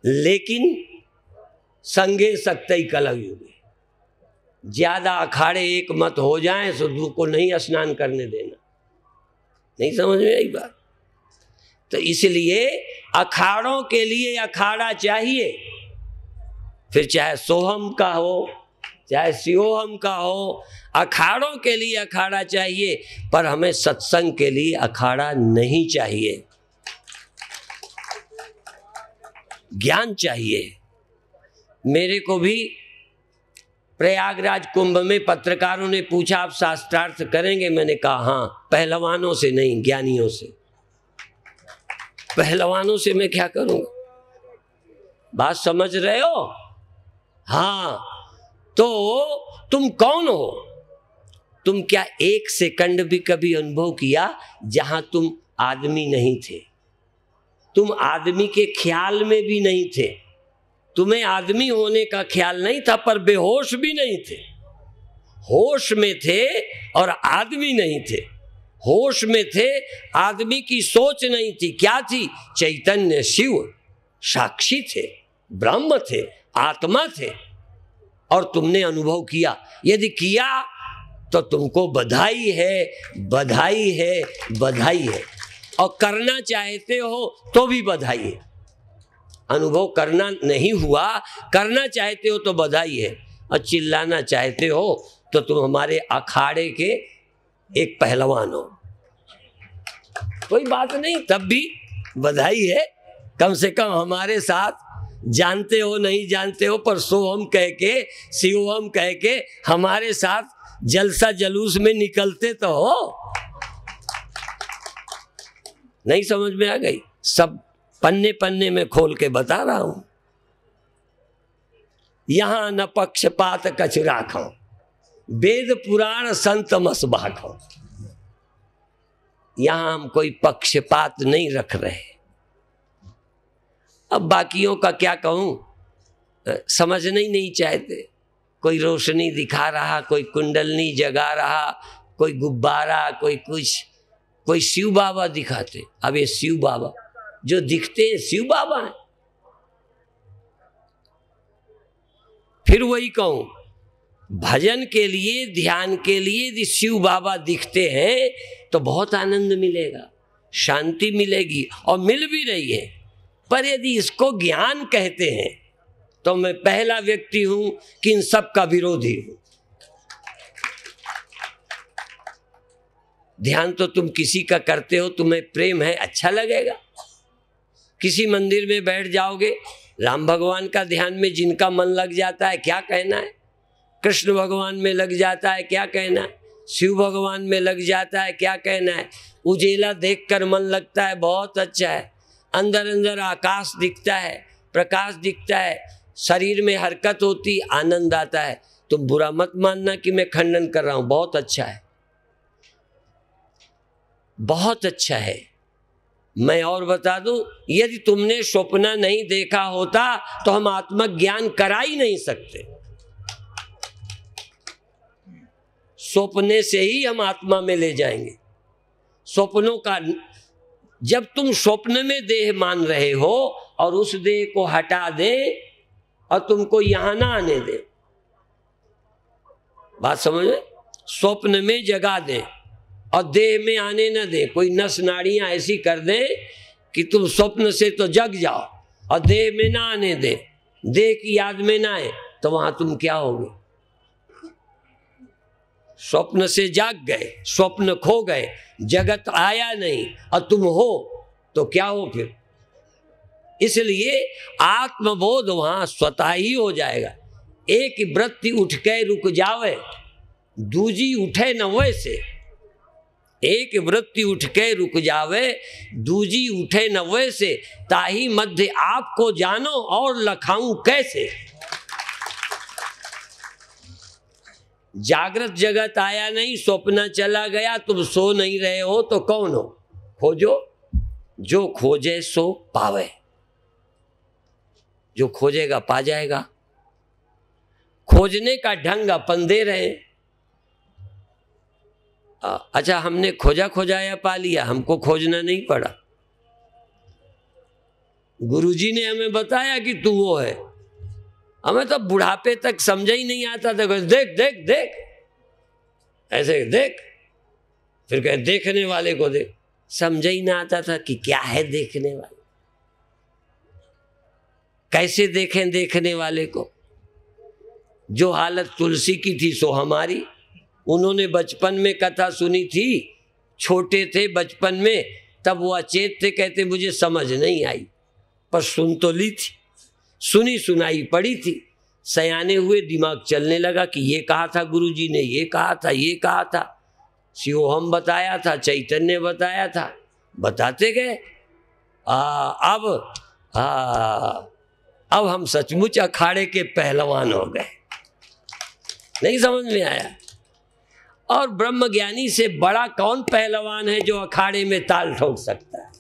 लेकिन संगे सक्तई कलयुग, ज्यादा अखाड़े एक मत हो जाएं तो को नहीं स्नान करने देना। नहीं समझ में आई बात? तो इसलिए अखाड़ों के लिए अखाड़ा चाहिए, फिर चाहे सोहम का हो चाहे शिवोहम का हो, अखाड़ों के लिए अखाड़ा चाहिए, पर हमें सत्संग के लिए अखाड़ा नहीं चाहिए। ज्ञान चाहिए। मेरे को भी प्रयागराज कुंभ में पत्रकारों ने पूछा आप शास्त्रार्थ करेंगे? मैंने कहा हाँ, पहलवानों से नहीं, ज्ञानियों से। पहलवानों से मैं क्या करूंगा? बात समझ रहे हो? हाँ, तो तुम कौन हो? तुम क्या एक सेकंड भी कभी अनुभव किया जहां तुम आदमी नहीं थे? तुम आदमी के ख्याल में भी नहीं थे। तुम्हें आदमी होने का ख्याल नहीं था, पर बेहोश भी नहीं थे। होश में थे और आदमी नहीं थे। होश में थे, आदमी की सोच नहीं थी। क्या थी? चैतन्य शिव साक्षी थे, ब्रह्म थे, आत्मा थे। और तुमने अनुभव किया। यदि किया तो तुमको बधाई है, बधाई है, बधाई है। और करना चाहते हो तो भी बधाई है। अनुभव करना नहीं हुआ, करना चाहते हो तो बधाई है। और चिल्लाना चाहते हो तो तुम हमारे अखाड़े के एक पहलवान हो। कोई बात नहीं, तब भी बधाई है। कम से कम हमारे साथ जानते हो नहीं जानते हो, पर सोहम कह के शिवोहम कह के हमारे साथ जलसा जुलूस में निकलते तो हो। नहीं समझ में आ गई? सब पन्ने पन्ने में खोल के बता रहा हूं। यहां न पक्षपात कछ राखो, वेद पुराण संत मस भाखो। यहां हम कोई पक्षपात नहीं रख रहे। अब बाकियों का क्या कहूं, समझना ही नहीं चाहते। कोई रोशनी दिखा रहा, कोई कुंडलनी जगा रहा, कोई गुब्बारा, कोई कुछ, कोई शिव बाबा दिखाते। अब ये शिव बाबा जो दिखते हैं शिव बाबा हैं। फिर वही कहूं, भजन के लिए, ध्यान के लिए यदि शिव बाबा दिखते हैं तो बहुत आनंद मिलेगा, शांति मिलेगी और मिल भी रही है। पर यदि इसको ज्ञान कहते हैं तो मैं पहला व्यक्ति हूं कि इन सब का विरोधी हूं। ध्यान तो तुम किसी का करते हो, तुम्हें प्रेम है, अच्छा लगेगा। किसी मंदिर में बैठ जाओगे, राम भगवान का ध्यान में जिनका मन लग जाता है क्या कहना है, कृष्ण भगवान में लग जाता है क्या कहना है, शिव भगवान में लग जाता है क्या कहना है। उजेला देखकर मन लगता है बहुत अच्छा है, अंदर अंदर आकाश दिखता है, प्रकाश दिखता है, शरीर में हरकत होती, आनंद आता है। तुम बुरा मत मानना कि मैं खंडन कर रहा हूं, बहुत अच्छा है, बहुत अच्छा है। मैं और बता दूं, यदि तुमने स्वप्न नहीं देखा होता तो हम आत्मज्ञान करा ही नहीं सकते। स्वप्ने से ही हम आत्मा में ले जाएंगे। स्वप्नों का, जब तुम स्वप्न में देह मान रहे हो और उस देह को हटा दे और तुमको यहां ना आने दे, बात समझ में, स्वप्न में जगा दे और देह में आने न दे, कोई नस नाड़ियां ऐसी कर दे कि तुम स्वप्न से तो जग जाओ और देह में ना आने दे, देह की याद में ना आए, तो वहां तुम क्या होगे? स्वप्न से जाग गए, स्वप्न खो गए, जगत आया नहीं और तुम हो तो क्या हो फिर? इसलिए आत्मबोध वहां स्वतः ही हो जाएगा। एक वृत्ति उठ के रुक जावे, दूजी उठे न वैसे। एक वृत्ति उठ के रुक जावे, दूजी उठे न वैसे। ताही मध्य आपको जानो और लखाऊं कैसे। जागृत जगत आया नहीं, स्वप्न चला गया, तुम सो नहीं रहे हो तो कौन हो? खोजो, जो खोजे सो पावे। जो खोजेगा पा जाएगा। खोजने का ढंग अपन दे रहे हैं। अच्छा, हमने खोजा खोजाया पा लिया, हमको खोजना नहीं पड़ा। गुरुजी ने हमें बताया कि तू वो है, हमें तो बुढ़ापे तक समझ ही नहीं आता था। देख देख देख, ऐसे देख, फिर कहे देखने वाले को देख। समझ ही ना आता था कि क्या है देखने वाले, कैसे देखें देखने वाले को। जो हालत तुलसी की थी सो हमारी। उन्होंने बचपन में कथा सुनी थी, छोटे थे बचपन में, तब वो अचेत थे, कहते मुझे समझ नहीं आई, पर सुन तो ली थी, सुनी सुनाई पड़ी थी। सयाने हुए दिमाग चलने लगा कि ये कहा था गुरुजी ने, ये कहा था, ये कहा था, शिवोहम बताया था, चैतन्य बताया था, बताते गए। अब हम सचमुच अखाड़े के पहलवान हो गए। नहीं समझ में आया? और ब्रह्मज्ञानी से बड़ा कौन पहलवान है जो अखाड़े में ताल ठोक सकता है?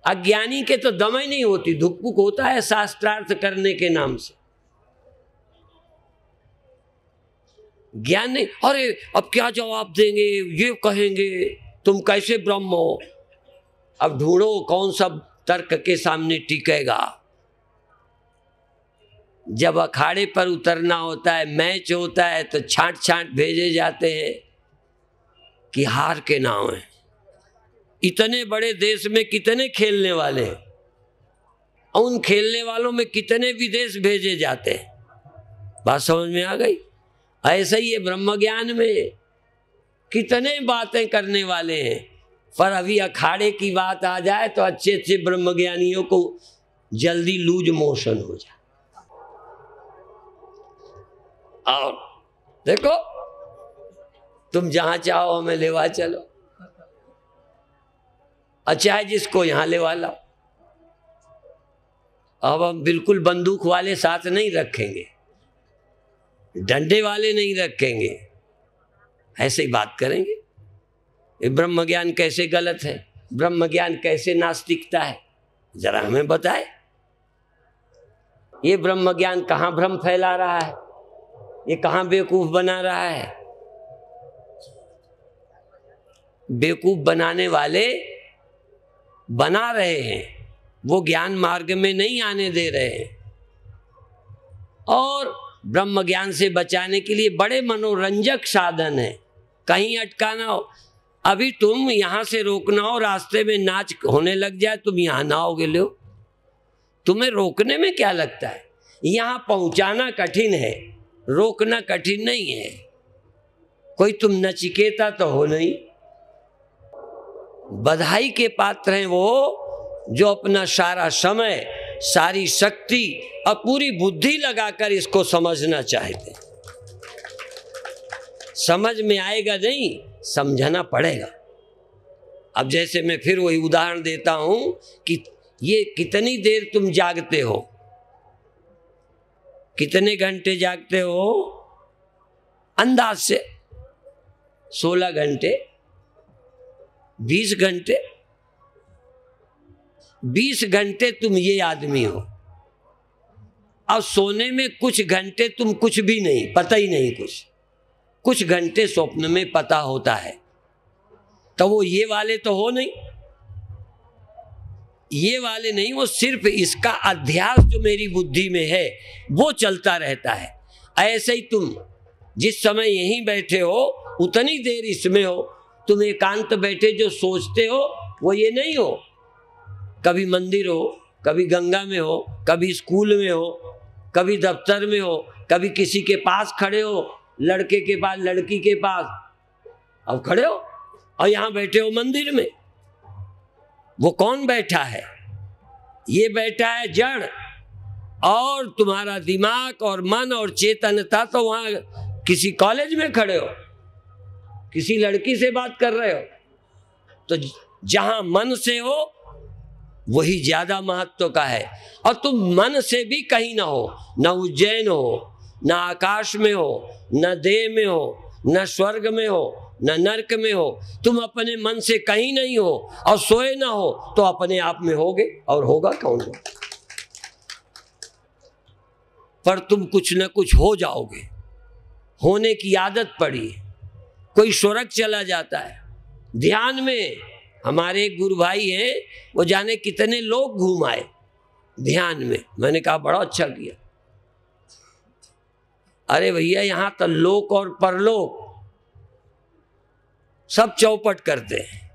अज्ञानी के तो दम ही नहीं होती, धुकपुक होता है शास्त्रार्थ करने के नाम से। ज्ञान नहीं, अरे अब क्या जवाब देंगे, ये कहेंगे तुम कैसे ब्रह्म हो। अब ढूंढो कौन सा तर्क के सामने टिकेगा। जब अखाड़े पर उतरना होता है, मैच होता है, तो छांट छांट भेजे जाते हैं कि हार के नाव है। इतने बड़े देश में कितने खेलने वाले हैं, उन खेलने वालों में कितने विदेश भेजे जाते हैं। बात समझ में आ गई? ऐसा ही है ब्रह्म ज्ञान में, कितने बातें करने वाले हैं, पर अभी अखाड़े की बात आ जाए तो अच्छे अच्छे ब्रह्मज्ञानियों को जल्दी लूज मोशन हो जाए। और देखो तुम जहां चाहो हमें लेवा चलो, अच्छा है जिसको यहां लेवा लाओ। अब हम बिल्कुल बंदूक वाले साथ नहीं रखेंगे, डंडे वाले नहीं रखेंगे, ऐसे ही बात करेंगे। ये ब्रह्म ज्ञान कैसे गलत है, ब्रह्म ज्ञान कैसे नास्तिकता है, जरा हमें बताए। ये ब्रह्म ज्ञान कहाँ भ्रम फैला रहा है, ये कहाँ बेवकूफ बना रहा है। बेवकूफ बनाने वाले बना रहे हैं, वो ज्ञान मार्ग में नहीं आने दे रहे हैं। और ब्रह्म ज्ञान से बचाने के लिए बड़े मनोरंजक साधन है। कहीं अटकाना हो, अभी तुम यहां से रोकना हो, रास्ते में नाच होने लग जाए, तुम यहां ना आओगे। लो, तुम्हें रोकने में क्या लगता है, यहां पहुंचाना कठिन है, रोकना कठिन नहीं है। कोई तुम नचिकेता तो हो नहीं। बधाई के पात्र हैं वो जो अपना सारा समय, सारी शक्ति और पूरी बुद्धि लगाकर इसको समझना चाहते। समझ में आएगा नहीं, समझना पड़ेगा। अब जैसे मैं फिर वही उदाहरण देता हूं कि ये कितनी देर तुम जागते हो, कितने घंटे जागते हो, अंदाज से 16 घंटे, 20 घंटे। 20 घंटे तुम ये आदमी हो, अब सोने में कुछ घंटे तुम कुछ भी नहीं, पता ही नहीं कुछ घंटे स्वप्न में पता होता है। तो वो ये वाले तो हो नहीं, ये वाले नहीं, वो सिर्फ इसका अध्यास जो मेरी बुद्धि में है वो चलता रहता है। ऐसे ही तुम जिस समय यहीं बैठे हो उतनी देर इसमें हो। तुम एकांत बैठे जो सोचते हो वो ये नहीं हो। कभी मंदिर हो, कभी गंगा में हो, कभी स्कूल में हो, कभी दफ्तर में हो, कभी किसी के पास खड़े हो, लड़के के पास, लड़की के पास, अब खड़े हो और यहां बैठे हो मंदिर में। वो कौन बैठा है, ये बैठा है जड़, और तुम्हारा दिमाग और मन और चेतनता तो वहां किसी कॉलेज में खड़े हो, किसी लड़की से बात कर रहे हो। तो जहां मन से हो वही ज्यादा महत्व का है। और तुम मन से भी कहीं ना हो, न उज्जैन हो, न आकाश में हो, न देह में हो, न स्वर्ग में हो, न नरक में हो। तुम अपने मन से कहीं नहीं हो और सोए ना हो तो अपने आप में होगे, और होगा कौन हो। पर तुम कुछ न कुछ हो जाओगे, होने की आदत पड़ी। कोई स्वर्ग चला जाता है ध्यान में। हमारे एक गुरु भाई हैं, वो जाने कितने लोग घूम आए ध्यान में। मैंने कहा बड़ा अच्छा किया। अरे भैया, यहां तो लोक और परलोक सब चौपट करते हैं।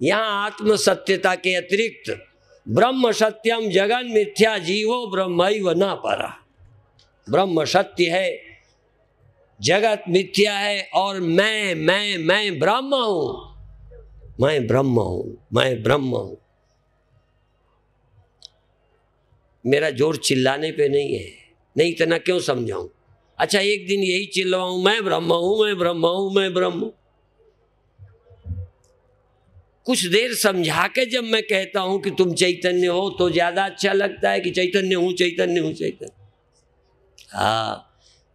यहां आत्म सत्यता के अतिरिक्त ब्रह्म सत्यम जगन मिथ्या जीवो ब्रह्मैव न परा। ब्रह्म सत्य है, जगत मिथ्या है, और मैं ब्रह्म हूं, मैं ब्रह्म हूं, मैं ब्रह्म हूं। मेरा जोर चिल्लाने पे नहीं है, नहीं इतना क्यों समझाऊं। अच्छा, एक दिन यही चिल्लाऊं, मैं ब्रह्म हूं, मैं ब्रह्म हूं, मैं ब्रह्म हूं। कुछ देर समझा के जब मैं कहता हूं कि तुम चैतन्य हो तो ज्यादा अच्छा लगता है कि चैतन्य हूं, चैतन्य हूं, चैतन्य। हाँ,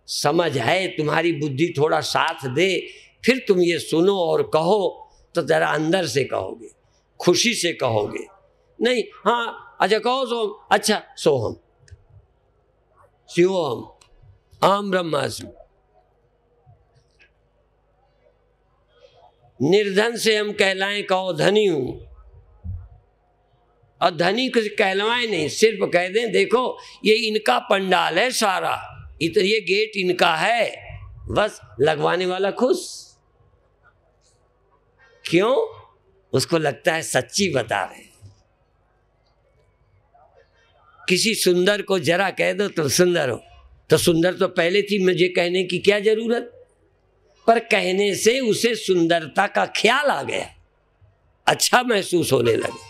समझ है, तुम्हारी बुद्धि थोड़ा साथ दे, फिर तुम ये सुनो और कहो तो जरा अंदर से कहोगे, खुशी से कहोगे। नहीं, हाँ अच्छा कहो सोहम, अच्छा सोहम, शिवोहम, अहम ब्रह्मास्मि। निर्धन से हम कहलाएं, कहो धनी हूं। और धनी कुछ कहलवाएं नहीं, सिर्फ कह दें देखो ये इनका पंडाल है सारा, ये गेट इनका है, बस लगवाने वाला खुश। क्यों? उसको लगता है सच्ची बता रहे। किसी सुंदर को जरा कह दो तुम सुंदर हो, तो सुंदर तो पहले थी, मुझे कहने की क्या जरूरत। पर कहने से उसे सुंदरता का ख्याल आ गया, अच्छा महसूस होने लगे।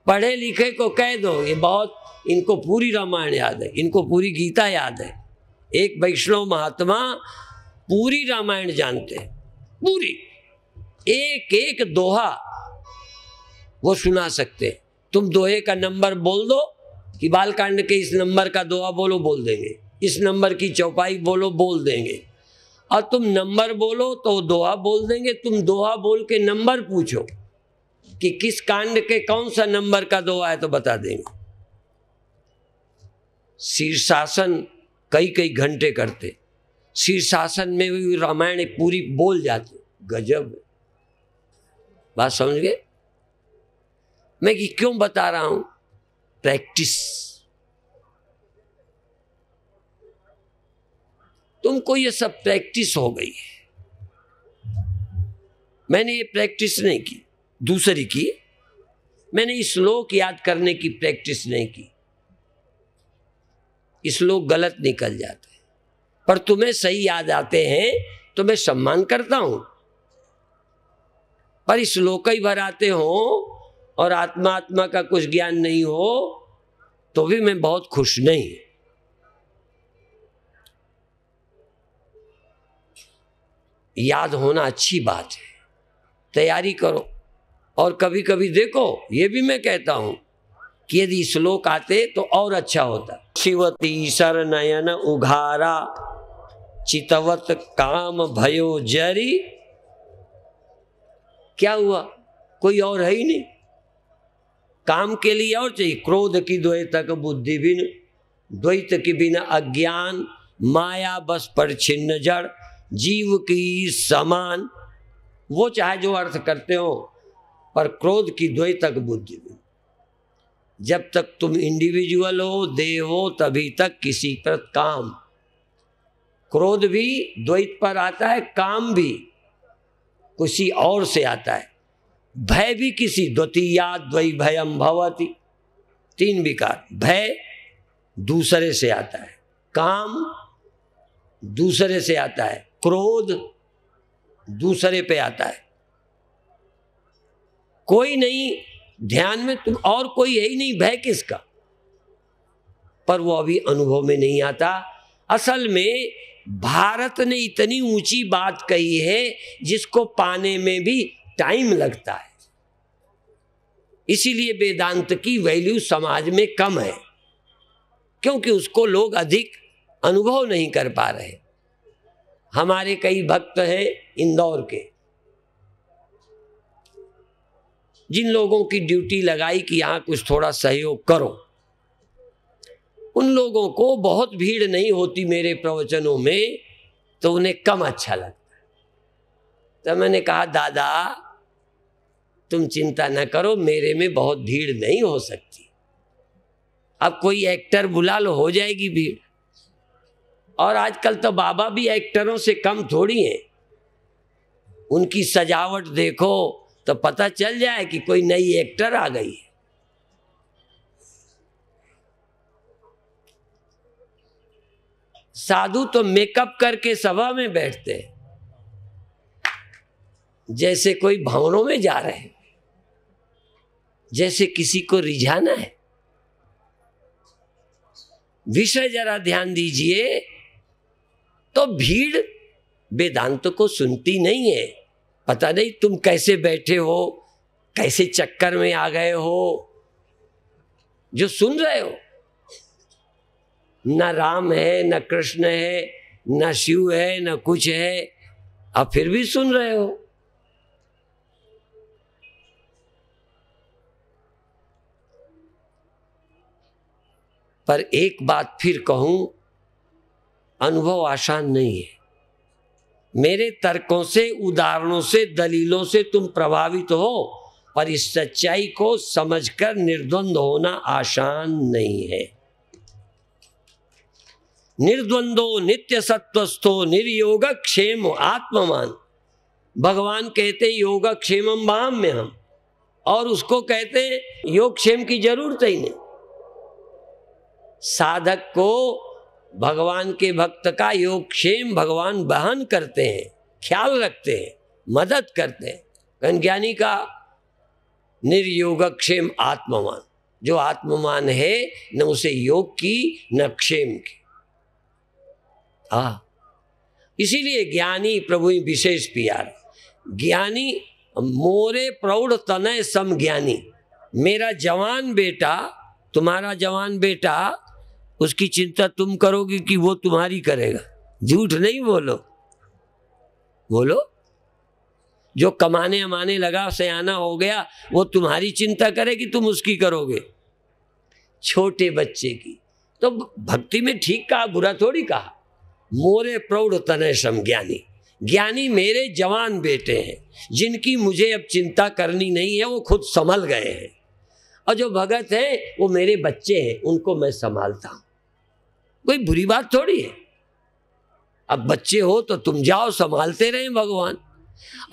पढ़े लिखे को कह दो, ये बहुत, इनको पूरी रामायण याद है, इनको पूरी गीता याद है, एक वैष्णव महात्मा पूरी रामायण जानते हैं, पूरी एक एक दोहा वो सुना सकते हैं। तुम दोहे का नंबर बोल दो कि बालकांड के इस नंबर का दोहा बोलो, बोल देंगे। इस नंबर की चौपाई बोलो, बोल देंगे। और तुम नंबर बोलो तो दोहा बोल देंगे। तुम दोहा बोल के नंबर पूछो कि किस कांड के कौन सा नंबर का दोहा है तो बता देंगे। शीर्षासन कई कई घंटे करते, शीर्षासन में भी रामायण पूरी बोल जाते। गजब बात समझ गए मैं कि क्यों बता रहा हूं? प्रैक्टिस। तुमको ये सब प्रैक्टिस हो गई है। मैंने ये प्रैक्टिस नहीं की, दूसरी की। मैंने श्लोक याद करने की प्रैक्टिस नहीं की। श्लोक गलत निकल जाते हैं, पर तुम्हें सही याद आते हैं तो मैं सम्मान करता हूं। पर श्लोक ही भर आते हो और आत्मा का कुछ ज्ञान नहीं हो तो भी मैं बहुत खुश नहीं। याद होना अच्छी बात है, तैयारी करो। और कभी कभी देखो, ये भी मैं कहता हूं कि यदि श्लोक आते तो और अच्छा होता। शिवती शरनयन उघारा चितवत काम भयो जरी। क्या हुआ? कोई और है ही नहीं। काम के लिए और चाहिए। क्रोध की द्वैतक बुद्धि बिन, द्वैत की बिना अज्ञान, माया बस पर छिन्न जड़, जीव की समान। वो चाहे जो अर्थ करते हो, पर क्रोध की द्वैतक बुद्धि बिन। जब तक तुम इंडिविजुअल हो, देह हो, तभी तक किसी पर काम। क्रोध भी द्वैत पर आता है, काम भी किसी और से आता है, भय भी किसी द्वितीया द्वै भयम भवति। 3 विकार। भय दूसरे से आता है, काम दूसरे से आता है, क्रोध दूसरे पे आता है। कोई नहीं ध्यान में, तुम और कोई है ही नहीं, भय किसका? पर वो अभी अनुभव में नहीं आता। असल में भारत ने इतनी ऊंची बात कही है जिसको पाने में भी टाइम लगता है। इसीलिए वेदांत की वैल्यू समाज में कम है, क्योंकि उसको लोग अधिक अनुभव नहीं कर पा रहे। हमारे कई भक्त हैं इंदौर के, जिन लोगों की ड्यूटी लगाई कि यहां कुछ थोड़ा सहयोग करो, उन लोगों को बहुत भीड़ नहीं होती मेरे प्रवचनों में, तो उन्हें कम अच्छा लगता है। तो मैंने कहा, दादा तुम चिंता न करो, मेरे में बहुत भीड़ नहीं हो सकती। अब कोई एक्टर बुला लो, हो जाएगी भीड़। और आजकल तो बाबा भी एक्टरों से कम थोड़ी हैं। उनकी सजावट देखो तो पता चल जाए कि कोई नई एक्टर आ गई है। साधु तो मेकअप करके सभा में बैठते हैं जैसे कोई भवनों में जा रहे हैं, जैसे किसी को रिझाना है। विषय जरा ध्यान दीजिए तो भीड़ वेदांत को सुनती नहीं है। पता नहीं तुम कैसे बैठे हो, कैसे चक्कर में आ गए हो जो सुन रहे हो। न राम है, न कृष्ण है, न शिव है, न कुछ है, अब फिर भी सुन रहे हो। पर एक बात फिर कहूं, अनुभव आसान नहीं है। मेरे तर्कों से, उदाहरणों से, दलीलों से तुम प्रभावित हो, पर इस सच्चाई को समझकर निर्द्वंद होना आसान नहीं है। निर्द्वंदो नित्य सत्वस्थो निर्योग क्षेम आत्ममान। भगवान कहते हैं योग क्षेमम वाम में हम, और उसको कहते हैं योग क्षेम की जरूरत ही नहीं। साधक को भगवान के भक्त का योगक्षेम भगवान वहन करते हैं, ख्याल रखते हैं, मदद करते हैं। ज्ञानी का निर्योगक्षेम आत्मवान, जो आत्मवान है न उसे योग की न क्षेम की। हाँ, इसीलिए ज्ञानी प्रभु विशेष प्यार। ज्ञानी मोरे प्रौढ़ तनय सम ज्ञानी, मेरा जवान बेटा, तुम्हारा जवान बेटा, उसकी चिंता तुम करोगे कि वो तुम्हारी करेगा? झूठ नहीं बोलो, बोलो। जो कमाने अमाने लगा, सयाना हो गया, वो तुम्हारी चिंता करे कि तुम उसकी करोगे? छोटे बच्चे की। तो भक्ति में ठीक कहा, बुरा थोड़ी कहा। मोरे प्रौढ़ तनय सम ज्ञानी, ज्ञानी मेरे जवान बेटे हैं, जिनकी मुझे अब चिंता करनी नहीं है, वो खुद संभल गए हैं। और जो भगत हैं वो मेरे बच्चे हैं, उनको मैं संभालता हूं। कोई बुरी बात थोड़ी है। अब बच्चे हो तो तुम जाओ, संभालते रहे भगवान।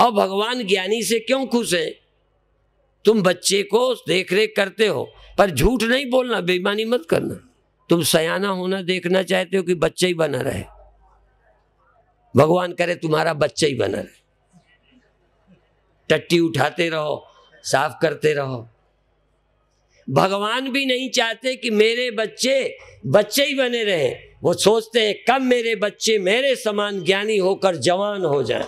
और भगवान ज्ञानी से क्यों खुश हैं? तुम बच्चे को देख रेख करते हो, पर झूठ नहीं बोलना, बेईमानी मत करना। तुम सयाना होना देखना चाहते हो कि बच्चा ही बना रहे? भगवान करे तुम्हारा बच्चा ही बना रहे। टट्टी उठाते रहो, साफ करते रहो। भगवान भी नहीं चाहते कि मेरे बच्चे बच्चे ही बने रहे। वो सोचते हैं कब मेरे बच्चे मेरे समान ज्ञानी होकर जवान हो जाएं,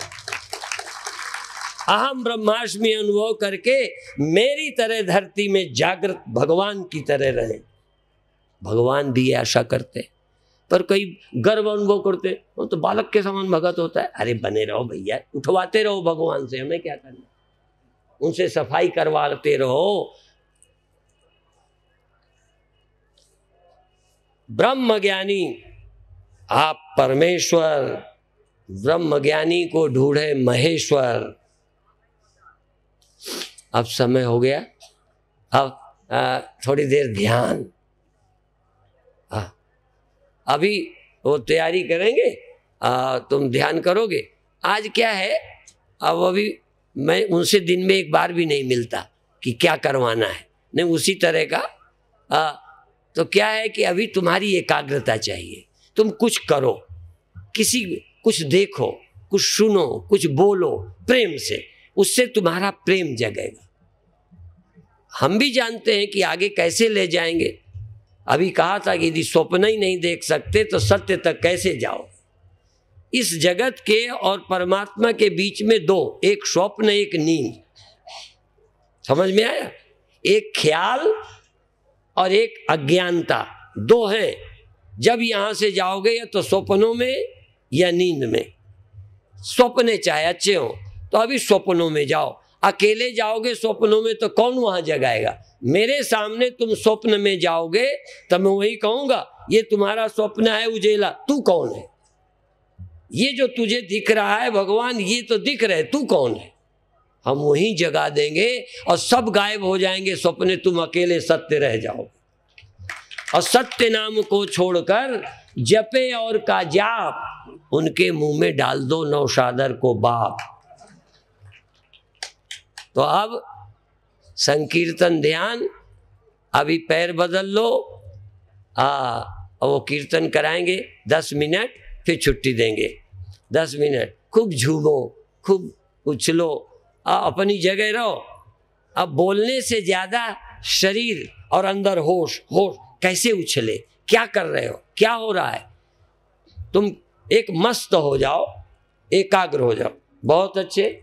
अहम ब्रह्मास्मि अनुभव करके मेरी तरह धरती में जागृत भगवान की तरह रहे। भगवान भी आशा करते, पर कई गर्व अनुभव करते, वो तो बालक के समान भगत होता है। अरे बने रहो भैया, उठवाते रहो भगवान से, हमें क्या करना, उनसे सफाई करवाते रहो। ब्रह्म ज्ञानी आप परमेश्वर, ब्रह्म ज्ञानी को ढूंढे महेश्वर। अब समय हो गया, अब थोड़ी देर ध्यान। अभी वो तैयारी करेंगे, तुम ध्यान करोगे। आज क्या है, अब अभी मैं उनसे दिन में एक बार भी नहीं मिलता कि क्या करवाना है, नहीं उसी तरह का। तो क्या है कि अभी तुम्हारी एकाग्रता चाहिए। तुम कुछ करो, किसी कुछ देखो, कुछ सुनो, कुछ बोलो प्रेम से, उससे तुम्हारा प्रेम जगेगा। हम भी जानते हैं कि आगे कैसे ले जाएंगे। अभी कहा था कि यदि स्वप्न ही नहीं देख सकते तो सत्य तक कैसे जाओ। इस जगत के और परमात्मा के बीच में दो, एक स्वप्न एक नींद। समझ में आया? एक ख्याल और एक अज्ञानता, दो हैं। जब यहां से जाओगे या तो स्वप्नों में या नींद में। स्वप्ने चाहे अच्छे हो तो अभी स्वप्नों में जाओ। अकेले जाओगे स्वप्नों में तो कौन वहां जगाएगा? मेरे सामने तुम स्वप्न में जाओगे तो मैं वही कहूंगा, ये तुम्हारा स्वप्न है उजेला, तू कौन है? ये जो तुझे दिख रहा है भगवान, ये तो दिख रहे, तू कौन है? हम वहीं जगा देंगे और सब गायब हो जाएंगे सपने, तुम अकेले सत्य रह जाओगे। और सत्य नाम को छोड़कर जपे और का जाप, उनके मुंह में डाल दो नौशादर को बाप। तो अब संकीर्तन ध्यान, अभी पैर बदल लो, वो कीर्तन कराएंगे 10 मिनट, फिर छुट्टी देंगे 10 मिनट। खूब झूमो, खूब उछलो, अपनी जगह रहो। अब बोलने से ज्यादा शरीर और अंदर होश होश कैसे उछले, क्या कर रहे हो, क्या हो रहा है, तुम एक मस्त हो जाओ, एकाग्र हो जाओ। बहुत अच्छे।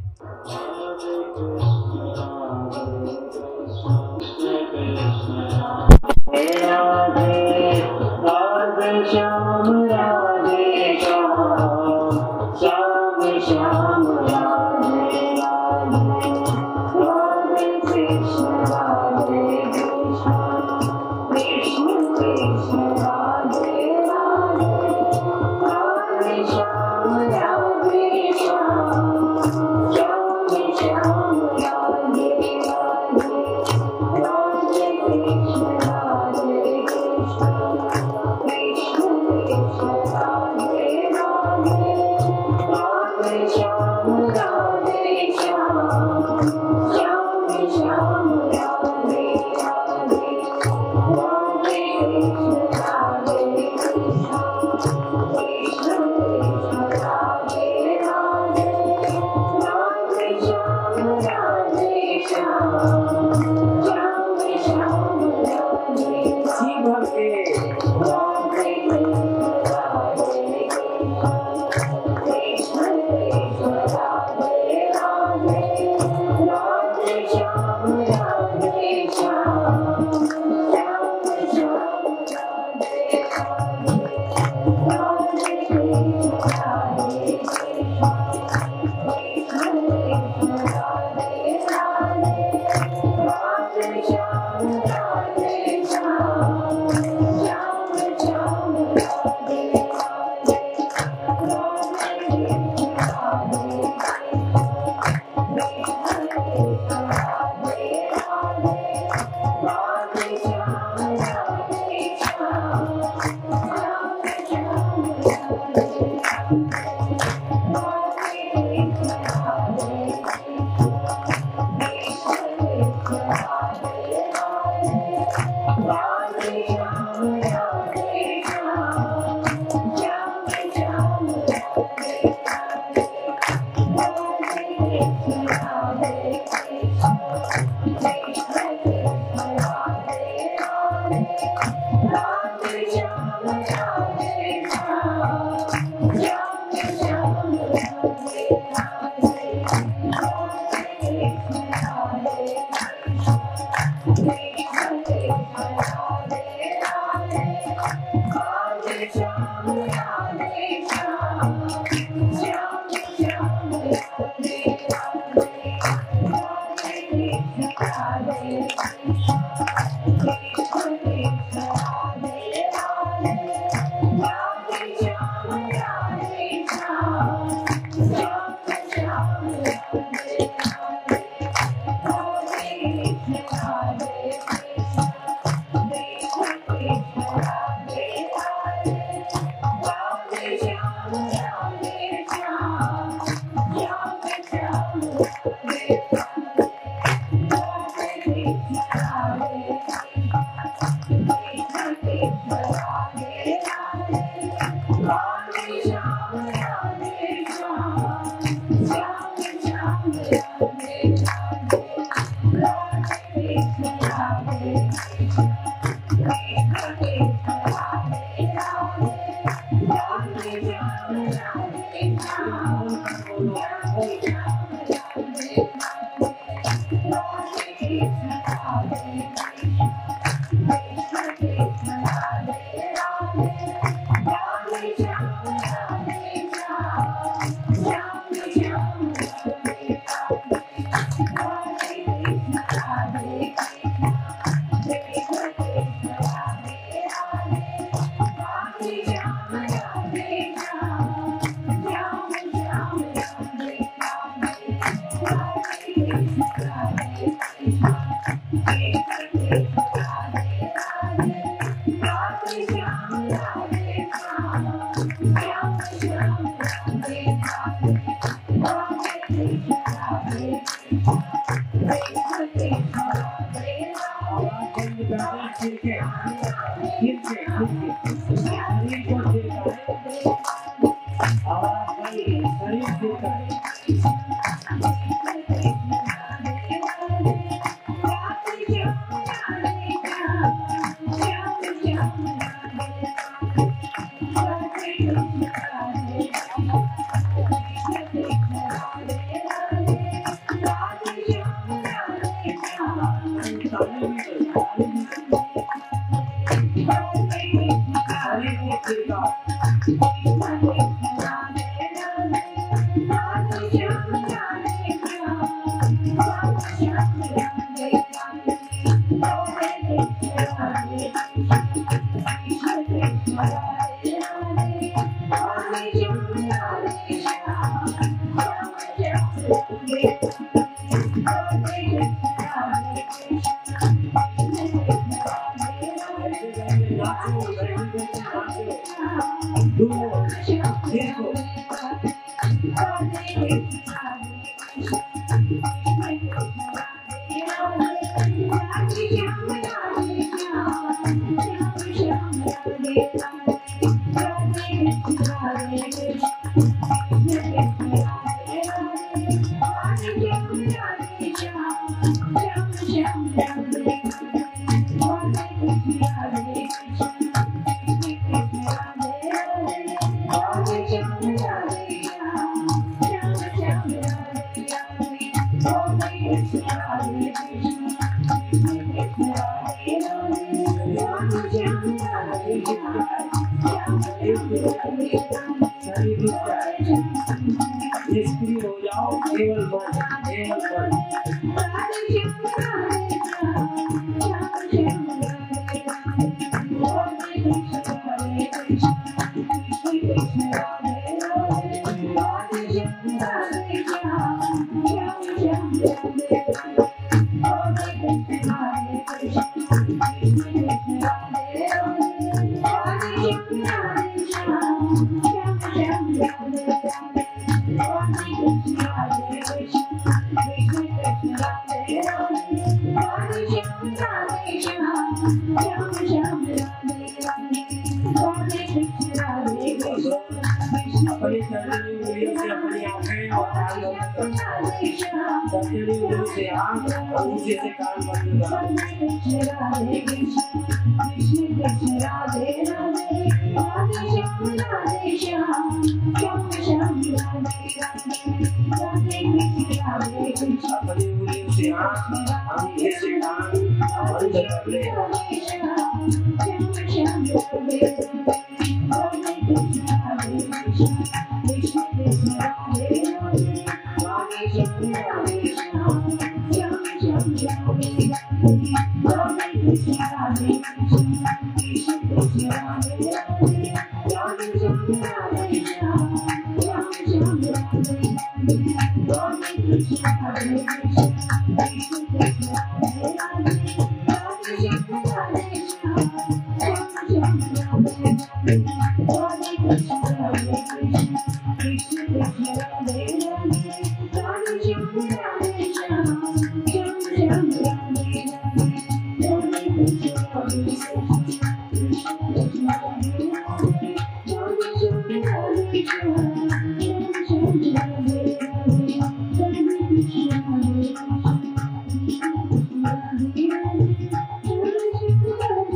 निष्क्रिय हो जाओ, केवल मन, केवल अपनी शरीर उंगलियों से अपनी आंखें और कान बंद करो। शरीर उंगलियों से आंख और नीचे से कान बंद करो। कृष्ण राधे राधे राधे श्याम श्याम श्याम राधे राधे राधे कृष्ण अपनी उंगलियों से आँख आंखें से कान बंद कर ले। श्याम राधे राधे कृष्ण राधे कृष्ण कृष्ण राधे राधे राधे श्याम राधे श्याम श्याम राधे राधे कृष्ण राधे कृष्ण कृष्ण राधे राधे राधे श्याम राधे श्याम श्याम राधे राधे कृष्ण राधे कृष्ण कृष्ण राधे राधे राधे श्याम राधे श्याम श्याम राधे राधे कृष्ण राधे कृष्ण कृष्ण राधे राधे राधे श्याम राधे श्याम श्याम राधे राधे कृष्ण राधे कृष्ण राधे राधे राधे श्याम राधे श्याम श्याम राधे राधे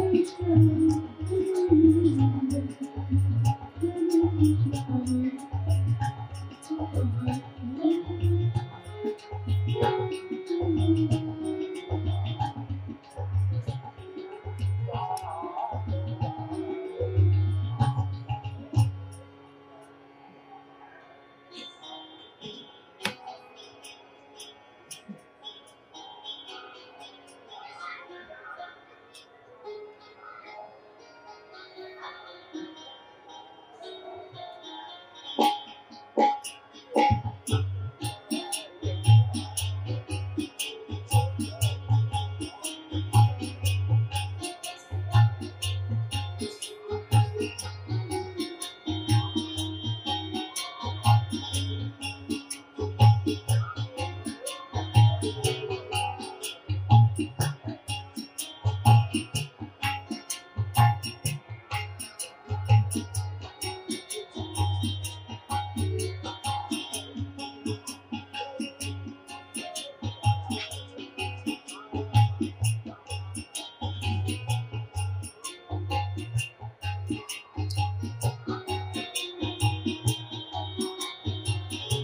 कृष्ण राधे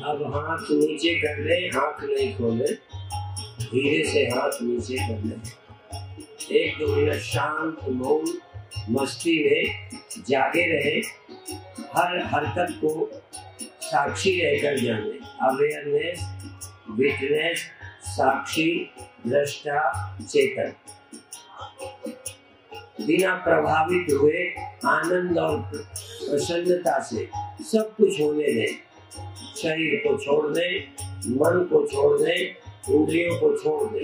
अब हाथ नीचे कर ले, आंख नहीं खोले, धीरे से हाथ नीचे कर ले। 1-2 मिनट शांत मौन मस्ती में जागे रहे, हर हरकत को साक्षी रहकर जाने। अवेयरनेस, विटनेस, साक्षी, दृष्टा, चेतन। बिना प्रभावित हुए आनंद और प्रसन्नता से सब कुछ होने दें। शरीर को छोड़ दे, मन को छोड़ दे, इंद्रियों को छोड़ दे।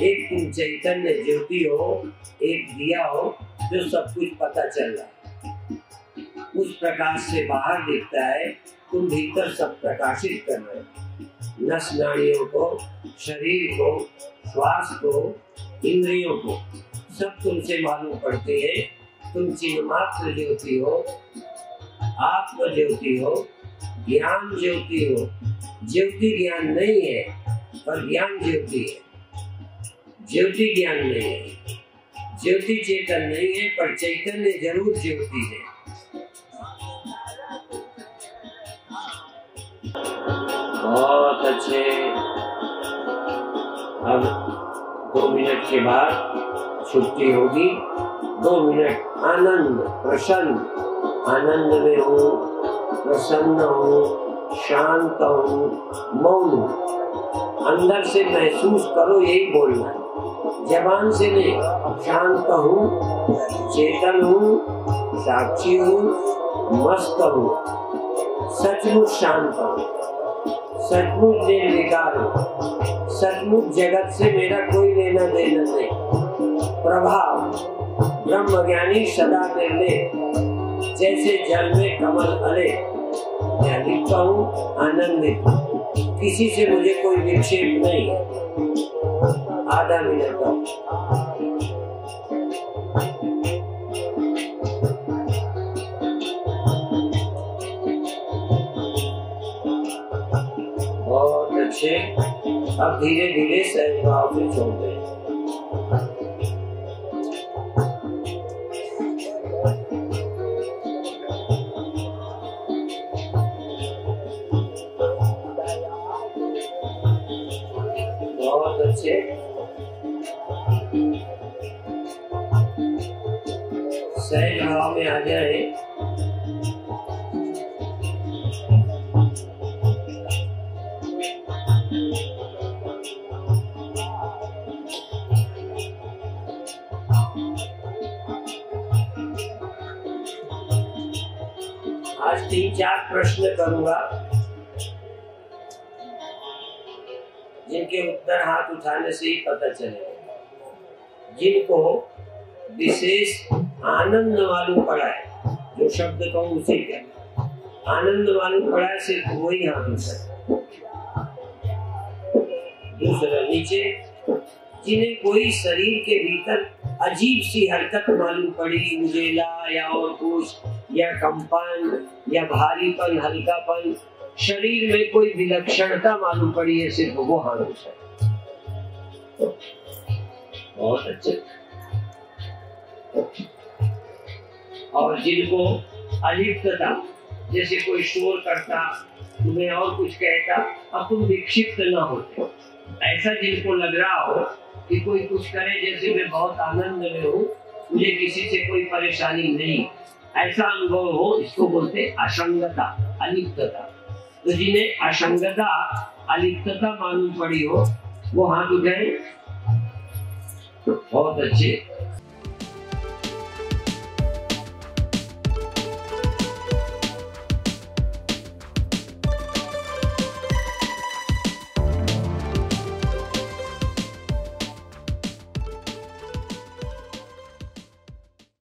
एक तुम चैतन्य ज्योति हो, एक दिया हो जो सब कुछ पता चल रहा है। उस प्रकाश से बाहर दिखता है, तुम भीतर सब प्रकाशित कर रहे हो। नस नाड़ियों को, शरीर को, श्वास को, इंद्रियों को सब तुमसे मालूम पड़ती है। तुम चिन्मात्र ज्योति हो, आत्म ज्योति हो, ज्ञान ज्योति हो। ज्योति ज्ञान नहीं है, पर ज्ञान ज्योति है। ज्योति ज्ञान नहीं है, ज्योति चेतन नहीं है, पर चैतन्य जरूर ज्योति है। बहुत अच्छे। अब 2 मिनट के बाद छुट्टी होगी। 2 मिनट आनंद, प्रसन्न, आनंद में हूँ, प्रसन्न हूँ, शांत हूँ, मौन हूँ। अंदर से महसूस करो, यही बोलना है, जबान से नहीं। शांत हूँ, चेतन हूँ, साक्षी हूँ, मस्त हूँ, सचमुच शांत हूँ, सचमुच निर्विकार हूँ, सचमुच जगत से मेरा कोई लेना देना नहीं। प्रभाव ब्रह्मज्ञानी सदा निर्लेप, जैसे जल में कमल अले। मैं लिखता हूँ, आनंदित, किसी से मुझे कोई विक्षेप नहीं। आधा मिनट का बहुत अच्छे। अब धीरे धीरे सहज भाव से छोड़ दें। नीचे। सहज भाव में आ जाए। आज 3-4 प्रश्न करूंगा, जिनके उत्तर हाथ उठाने से ही पता चलेगा। जिनको विशेष आनंद मालूम पड़ा है, जो शब्द कहूं उसी का आनंद मालूम पड़ा है, सिर्फ वही हाथ उठाए। दूसरा नीचे, जिन्हें कोई शरीर के भीतर अजीब सी हरकत मालूम पड़ी, उजेला या और कुछ, या कंपन या भारीपन, हल्कापन, शरीर में कोई विलक्षणता मालूम पड़ी है, सिर्फ वो हाथ उठाए। बहुत अच्छे। और जिनको अलिप्तता, जैसे कोई शोर करता, तुम्हें और कुछ कहता, अब तुम विक्षिप्त न होते, ऐसा जिनको लग रहा हो कि कोई कुछ करे जैसे मैं बहुत आनंद में हूँ, मुझे किसी से कोई परेशानी नहीं, ऐसा अनुभव हो, इसको बोलते असंगता, अलिप्तता। तो जिन्हें असंगता, अलिप्तता मालूम पड़ी हो, वो हाथ उठाए। बहुत अच्छे।